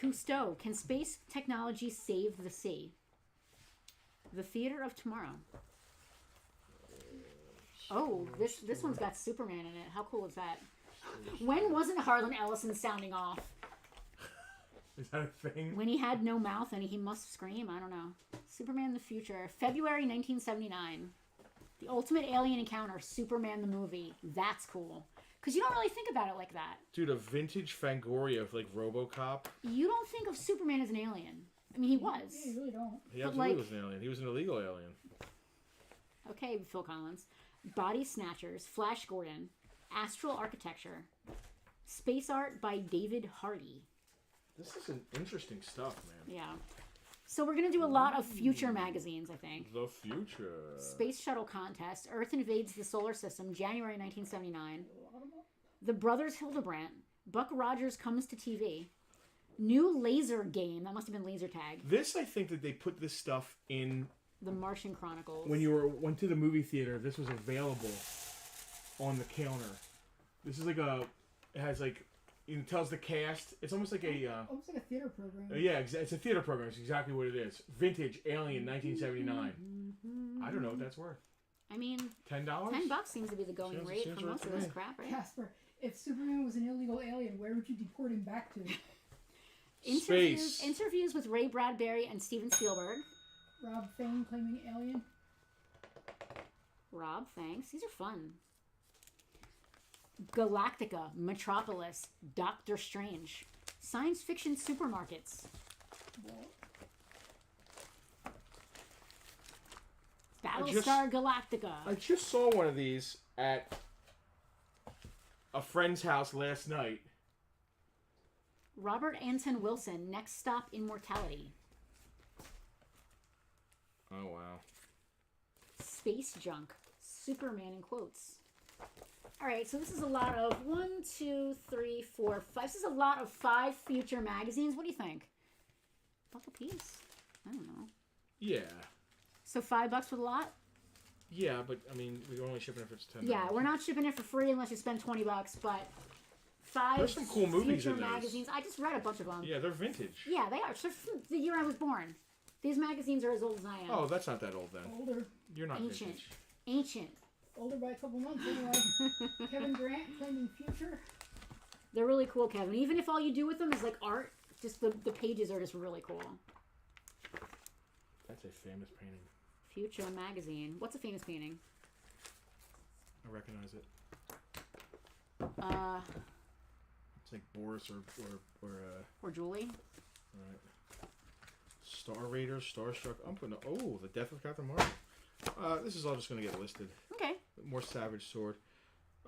Cousteau, Can Space Technology Save the Sea? The Theater of Tomorrow. Oh, this one's got Superman in it. How cool is that? When wasn't Harlan Ellison sounding off? Is that a thing? When he had no mouth and he must scream? I don't know. Superman in the Future. February 1979. The Ultimate Alien Encounter. Superman the movie. That's cool. Because you don't really think about it like that. Dude, a vintage Fangoria of like RoboCop. You don't think of Superman as an alien. I mean, he was. Yeah, you really don't. He But, absolutely like- was an alien. He was an illegal alien. Okay, Phil Collins. Body Snatchers. Flash Gordon. Astral Architecture. Space Art by David Hardy. This is an interesting stuff, man. Yeah. So we're going to do a lot of future magazines, I think. The future. Space Shuttle Contest. Earth Invades the Solar System. January 1979. The Brothers Hildebrandt. Buck Rogers Comes to TV. New laser game. That must have been laser tag. This, I think that they put this stuff in The Martian Chronicles. when you went to the movie theater. This was available on the counter. This is like it has like, it tells the cast. It's almost like a, Almost like a theater program. yeah, it's a theater program. It's exactly what it is. Vintage Alien 1979. I don't know what that's worth. I mean, $10? $10 seems to be the going Seems- rate seems for right most to of this me. crap, right? Casper, if Superman was an illegal alien, where would you deport him back to? Space. Interviews with Ray Bradbury and Steven Spielberg. Rob Fane claiming alien? Rob, thanks. These are fun. Galactica, Metropolis, Doctor Strange. Science fiction supermarkets. Battlestar Galactica. I just saw one of these at a friend's house last night. Robert Anton Wilson, Next Stop Immortality. Oh, wow. Space Junk, Superman in quotes. All right, so this is a lot of 1, 2, 3, 4, 5. This is a lot of 5 Future magazines. What do you think? Buck a piece? I don't know. Yeah. So $5 for the lot? Yeah, but I mean, we're only shipping it if it's $10. Yeah, we're not shipping it for free unless you spend $20. But 5 There's some cool movies Future in those. magazines. I just read a bunch of them. Yeah, they're vintage. Yeah, they are. So from the year I was born. These magazines are as old as I am. Oh, that's not that old then. Older. You're not Ancient. vintage. Ancient. Older by a couple months anyway. Kevin Grant claiming future. They're really cool, Kevin. Even if all you do with them is like art, just the pages are just really cool. That's a famous painting. Future magazine. What's a famous painting? I recognize it. Uh, It's like Boris or Julie. right. Star Raiders, Starstruck. I'm putting. Oh, the Death of Captain Marvel. This is all just gonna get listed. Okay. More Savage Sword.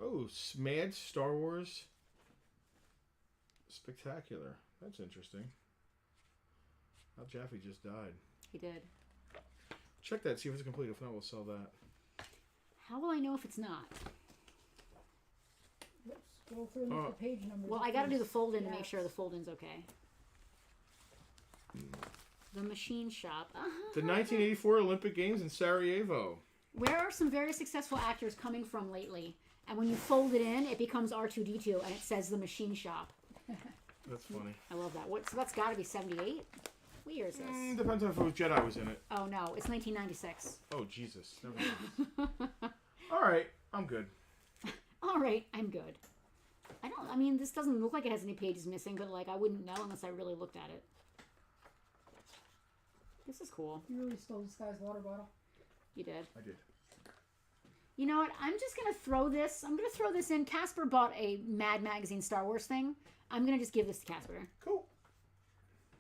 Oh, Mad Star Wars. Spectacular. That's interesting. Al Jaffe just died. He did. Check that. See if it's complete. If not, we'll sell that. How will I know if it's not? Let's scroll through and look at the page numbers. Well, I got to do the fold-in to make Yes. sure the fold-in's okay. The machine shop. The 1984 Olympic Games in Sarajevo. Where are some very successful actors coming from lately? And when you fold it in, it becomes R2-D2, and it says the machine shop. That's funny. I love that. What? So that's got to be 78. What year is this? Depends on if it was Jedi was in it. Oh no, it's 1996. Oh Jesus. Never mind. All right, I'm good. All right, I'm good. I mean, this doesn't look like it has any pages missing, but like I wouldn't know unless I really looked at it. This is cool. You really stole this guy's water bottle. You did. I did. You know what? I'm just gonna throw this. I'm gonna throw this in. Casper bought a Mad Magazine Star Wars thing. I'm gonna just give this to Casper. Cool.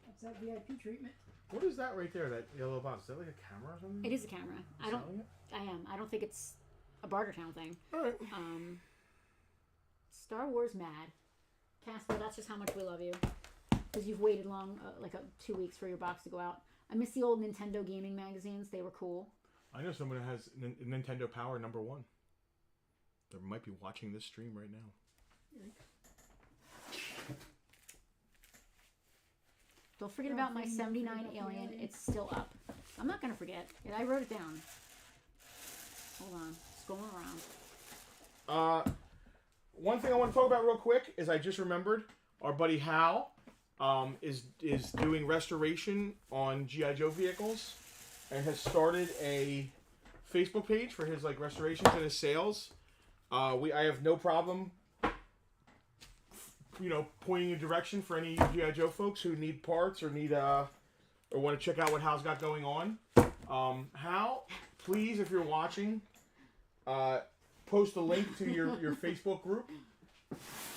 That's that VIP treatment. What is that right there? That yellow box? Is that like a camera or something? It is a camera. You selling it? I am. I don't think it's a Bartertown thing. All right. Star Wars Mad. Casper, that's just how much we love you. Because you've waited long, 2 weeks for your box to go out. I miss the old Nintendo gaming magazines. They were cool. I know someone who has Nintendo Power #1. They might be watching this stream right now. Don't forget about my 79 Alien. It's still up. I'm not going to forget. I wrote it down. Hold on. Scrolling around. One thing I want to talk about real quick is I just remembered our buddy Hal is doing restoration on G.I. Joe vehicles and has started a Facebook page for his restorations and his sales. I have no problem pointing a direction for any G.I. Joe folks who need parts or need or want to check out what Hal's got going on. Hal, please, if you're watching, post a link to your Facebook group.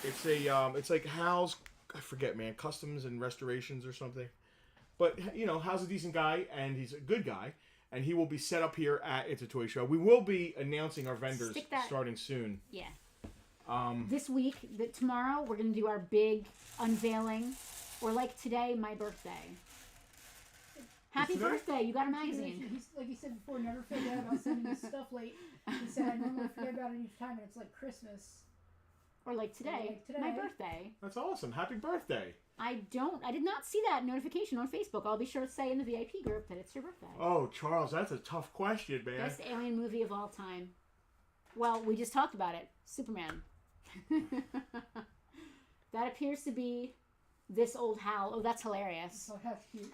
It's like Hal's, I forget, man, customs and restorations or something. But Hal's a decent guy and he's a good guy, and he will be set up here at It's a Toy Show. We will be announcing our vendors starting soon. Yeah. This week, tomorrow, we're going to do our big unveiling. Or like today, my birthday. Happy birthday, you got a magazine. He's, like he said before, never forget about sending his stuff late. He said, I normally forget about it each time, and it's like Christmas. Or like today, my birthday. That's awesome. Happy birthday. I did not see that notification on Facebook. I'll be sure to say in the VIP group that it's your birthday. Oh, Charles, that's a tough question, man. Best alien movie of all time. Well, we just talked about it. Superman. That appears to be this old Hal. Oh, that's hilarious. Oh, that's cute.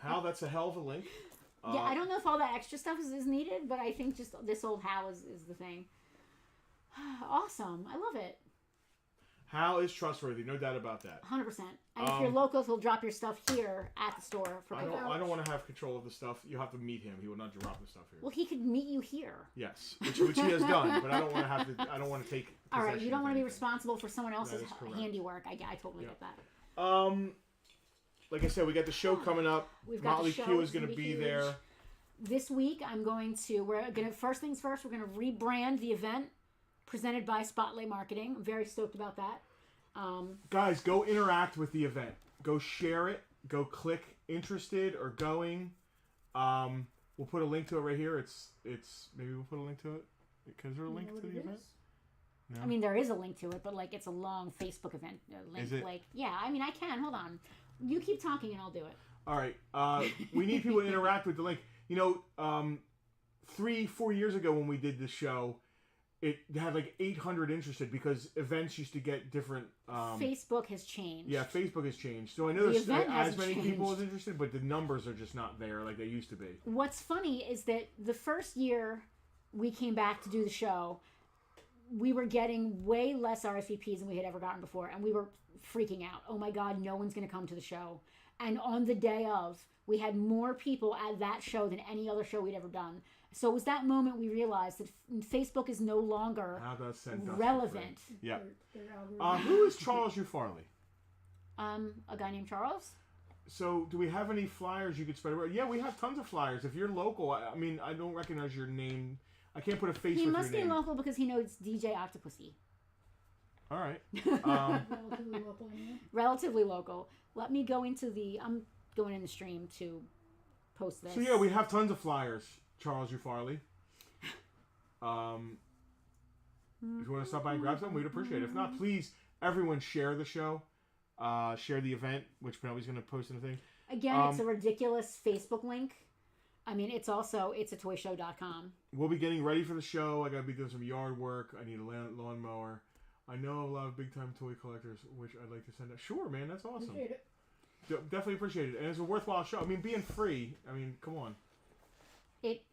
Hal, that's a hell of a link. Yeah, I don't know if all that extra stuff is needed, but I think just this old Hal is the thing. Awesome. I love it. Hal is trustworthy, no doubt about that. 100%. And if you're local, he'll drop your stuff here at the store for pickup. I don't want to have control of the stuff. You have to meet him. He will not drop the stuff here. Well, he could meet you here. Yes, which he has done, but I don't want to have to. I don't want to take. All right, you don't want to be responsible for someone else's handiwork. I totally get that. Like I said, we got the show coming up. We've got Motley the show. Q is going to be there. This week, we're gonna first things first. We're gonna rebrand the event presented by Spotlight Marketing. I'm very stoked about that. Guys, go interact with the event. Go share it. Go click interested or going. We'll put a link to it right here. It's maybe we'll put a link to it. Is there a link to the event? No? I mean, there is a link to it, but like it's a long Facebook event link. Is it? Like, yeah, I mean, I can. Hold on. You keep talking and I'll do it. All right. We need people to interact with the link. 3-4 years ago when we did this show, it had like 800 interested because events used to get different. Facebook has changed. Yeah, Facebook has changed. So I know there's not as many people as interested, but the numbers are just not there like they used to be. What's funny is that the first year we came back to do the show, we were getting way less RSVPs than we had ever gotten before, and we were freaking out. Oh my God, no one's going to come to the show. And on the day of, we had more people at that show than any other show we'd ever done. So it was that moment we realized that Facebook is no longer relevant. Yeah. Who is Charles U. Farley? A guy named Charles. So do we have any flyers you could spread around? Yeah, we have tons of flyers. If you're local, I mean, I don't recognize your name. I can't put a face with your name. He must be local because he knows DJ Octopussy. All right. Relatively local anyway. Relatively local. Let me go into I'm going in the stream to post this. So yeah, we have tons of flyers. Charles U. Farley. If you want to stop by and grab some, we'd appreciate it. If not, please, everyone share the show. Share the event, which Penelope's going to post in the thing. Again, it's a ridiculous Facebook link. I mean, it's a toyshow.com. We'll be getting ready for the show. I got to be doing some yard work. I need a lawnmower. I know a lot of big-time toy collectors, which I'd like to send out. Sure, man, that's awesome. Appreciate it. Definitely appreciate it. And it's a worthwhile show. I mean, being free, come on.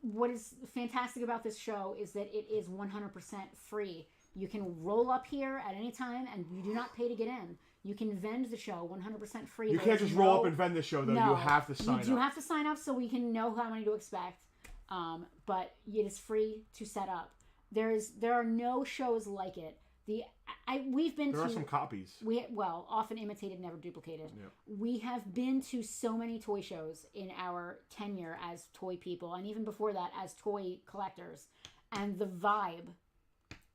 What is fantastic about this show is that it is 100% free. You can roll up here at any time, and you do not pay to get in. You can vend the show 100% free. You can't just roll up and vend the show, though. No, you have to sign up. You do have to sign up so we can know how many to expect. But it is free to set up. There are no shows like it. There are some copies. Often imitated, never duplicated. Yep. We have been to so many toy shows in our tenure as toy people, and even before that as toy collectors. And the vibe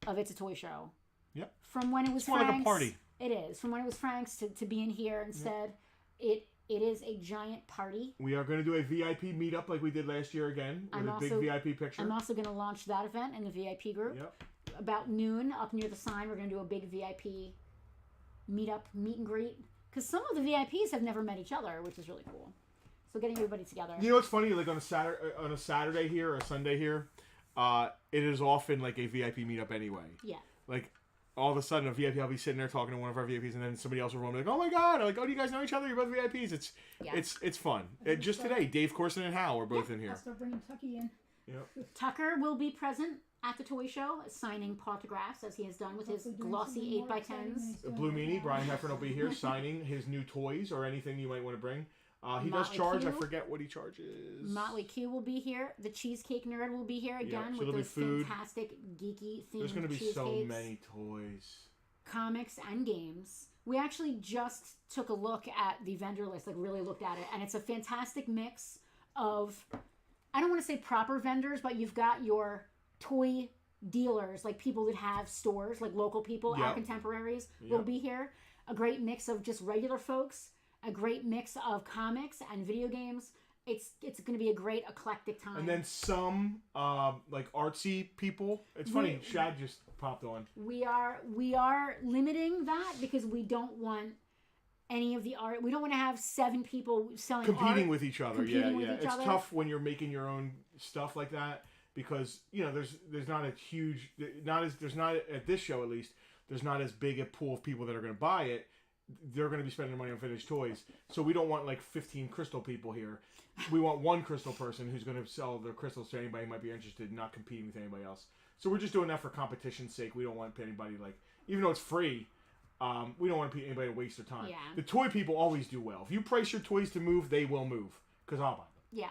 of It's a Toy Show. Yep. From when it was more Frank's, like a party. It is. From when it was Frank's to being here instead, it is a giant party. We are going to do a VIP meetup like we did last year again with a big VIP picture. I'm also going to launch that event in the VIP group. Yep. About noon, up near the sign, we're going to do a big VIP meet and greet. Because some of the VIPs have never met each other, which is really cool. So getting everybody together. You know what's funny? Like on a Saturday here or a Sunday here, it is often like a VIP meetup anyway. Yeah. Like all of a sudden a VIP, I'll be sitting there talking to one of our VIPs, and then somebody else will roll me like, "Oh my God!" Like, "Oh, do you guys know each other? You're both VIPs." It's fun. Just today, Dave Corson and Hal are both in here. I'll start bringing Tucky in. Yep. Tucker will be present at the toy show, signing autographs as he has done with his glossy 8x10s. Blue Meanie, Brian Heffern will be here signing his new toys or anything you might want to bring. He does charge. I forget what he charges. Motley Q will be here. The Cheesecake Nerd will be here again with those fantastic geeky themed There's going to be cheesecakes. so many toys. Comics and games. We actually just took a look at the vendor list, like really looked at it, and it's a fantastic mix of, I don't want to say proper vendors, but you've got your toy dealers, like people that have stores, like local people, our contemporaries will be here. A great mix of just regular folks, a great mix of comics and video games. It's going to be a great eclectic time. And then some like artsy people. It's funny, Shad just popped on. We are limiting that because we don't want any of the art. We don't want to have 7 people selling competing art, with each other. It's tough when you're making your own stuff like that. Because there's not a huge there's not at this show at least there's not as big a pool of people that are going to buy it. They're going to be spending money on vintage toys, so we don't want like 15 crystal people here. We want one crystal person who's going to sell their crystals to anybody who might be interested, not competing with anybody else. So we're just doing that for competition's sake. We don't want anybody even though it's free, we don't want anybody to waste their time. Yeah. The toy people always do well. If you price your toys to move, they will move because I'll buy them. Yeah.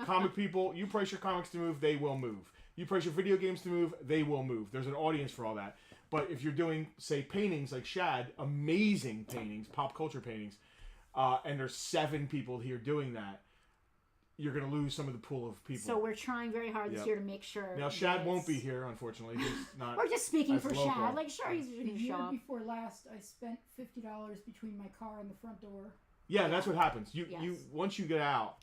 Comic people, you price your comics to move, they will move. You price your video games to move, they will move. There's an audience for all that. But if you're doing, say, paintings like Shad, amazing paintings, pop culture paintings, and there's 7 people here doing that, you're going to lose some of the pool of people. So we're trying very hard this year to make sure. Now, Shad won't be here, unfortunately. He's not. We're just speaking for local. Shad. Like, sure, he's going to show up. The year before last, I spent $50 between my car and the front door. Yeah, that's what happens. You once you get out.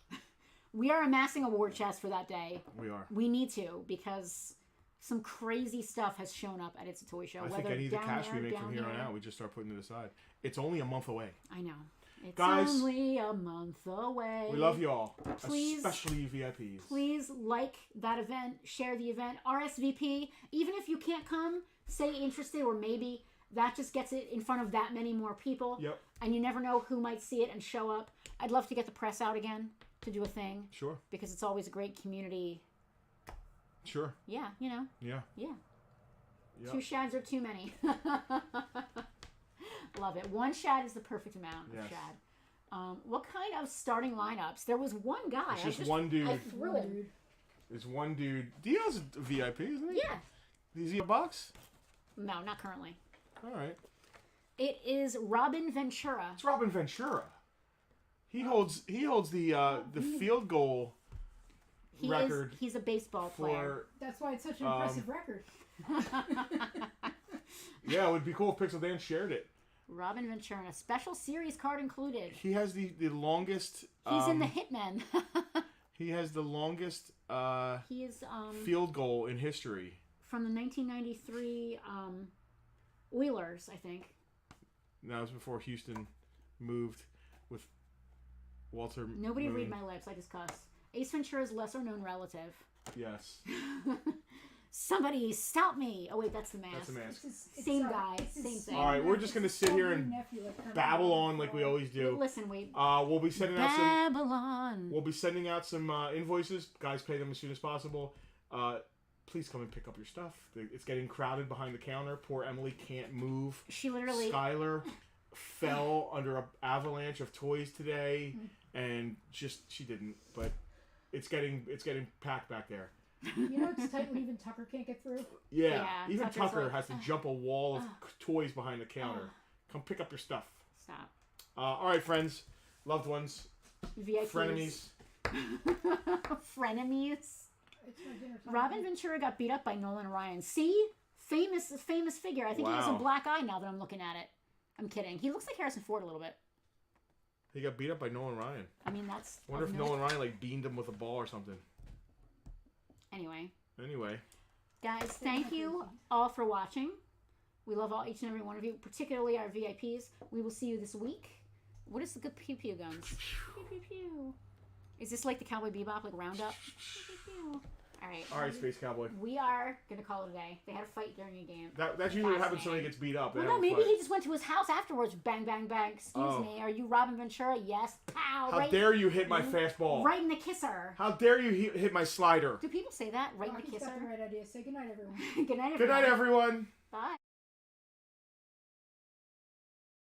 We are amassing a war chest for that day. We are. We need to because some crazy stuff has shown up at It's a Toy Show. I whether think any of the down cash there, we make down from here on here. out, we just start putting it aside. It's only a month away. I know. It's Guys, only a month away. We love you all, Please, especially you VIPs. Please like that event, share the event, RSVP. Even if you can't come, say interested or maybe. That just gets it in front of that many more people. Yep. And you never know who might see it and show up. I'd love to get the press out again to do a thing. Sure. Because it's always a great community. Sure. Yeah, you know. Yeah. Yeah. Yep. 2 shads are too many. Love it. 1 shad is the perfect amount of shad. What kind of starting lineups? There was one guy. It's just one dude. I threw him. There's one dude. Dio's a VIP, isn't he? Yeah. Is he a box? No, not currently. All right. It is Robin Ventura. It's Robin Ventura. He holds the field goal record. He's a baseball player. That's why it's such an impressive record. Yeah, it would be cool if Pixel Dan shared it. Robin Ventura, a special series card included. He has the longest. He's in the Hitmen. He has the longest he is field goal in history. From the 1993 Oilers, I think. That was before Houston moved with Walter. Nobody Moon. read my lips. I just cussed. Ace Ventura's lesser known relative. Yes. Somebody stop me! Oh wait, that's the mask. That's the mask. Same guy, same thing. All right, we're just gonna sit here and babble on like we always do. Listen, wait. We'll be sending out some. Babylon. We'll be sending out some invoices. Guys, pay them as soon as possible. Please come and pick up your stuff. It's getting crowded behind the counter. Poor Emily can't move. She literally. Skylar fell under an avalanche of toys today, and she didn't. But it's getting packed back there. You know it's tight when even Tucker can't get through? Yeah. Even Tucker's Tucker like, has to jump a wall of toys behind the counter. Come pick up your stuff. Stop. All right, friends, loved ones, VIPs. frenemies. Frenemies. It's my dinner time. Robin Ventura got beat up by Nolan Ryan. See? Famous figure. I think he has a black eye now that I'm looking at it. I'm kidding. He looks like Harrison Ford a little bit. He got beat up by Nolan Ryan. I mean, that's... I wonder if Nolan Ryan like beamed him with a ball or something. Anyway. Guys, thank you all for watching. We love each and every one of you, particularly our VIPs. We will see you this week. What is the good pew pew guns? Pew pew pew. Is this like the Cowboy Bebop, like roundup? Pew pew pew. All right, Space Cowboy. We are gonna call it a day. They had a fight during a game. That's usually what happens when somebody gets beat up. Well, no, maybe he just went to his house afterwards. Bang, bang, bang. Excuse me. Are you Robin Ventura? Yes. Pow. How dare you hit my fastball? Right in the kisser. How dare you hit my slider? Do people say that? Right in the Rocky's kisser. got the right idea. Say goodnight, everyone. Good night, everyone. Good night, everyone. Bye.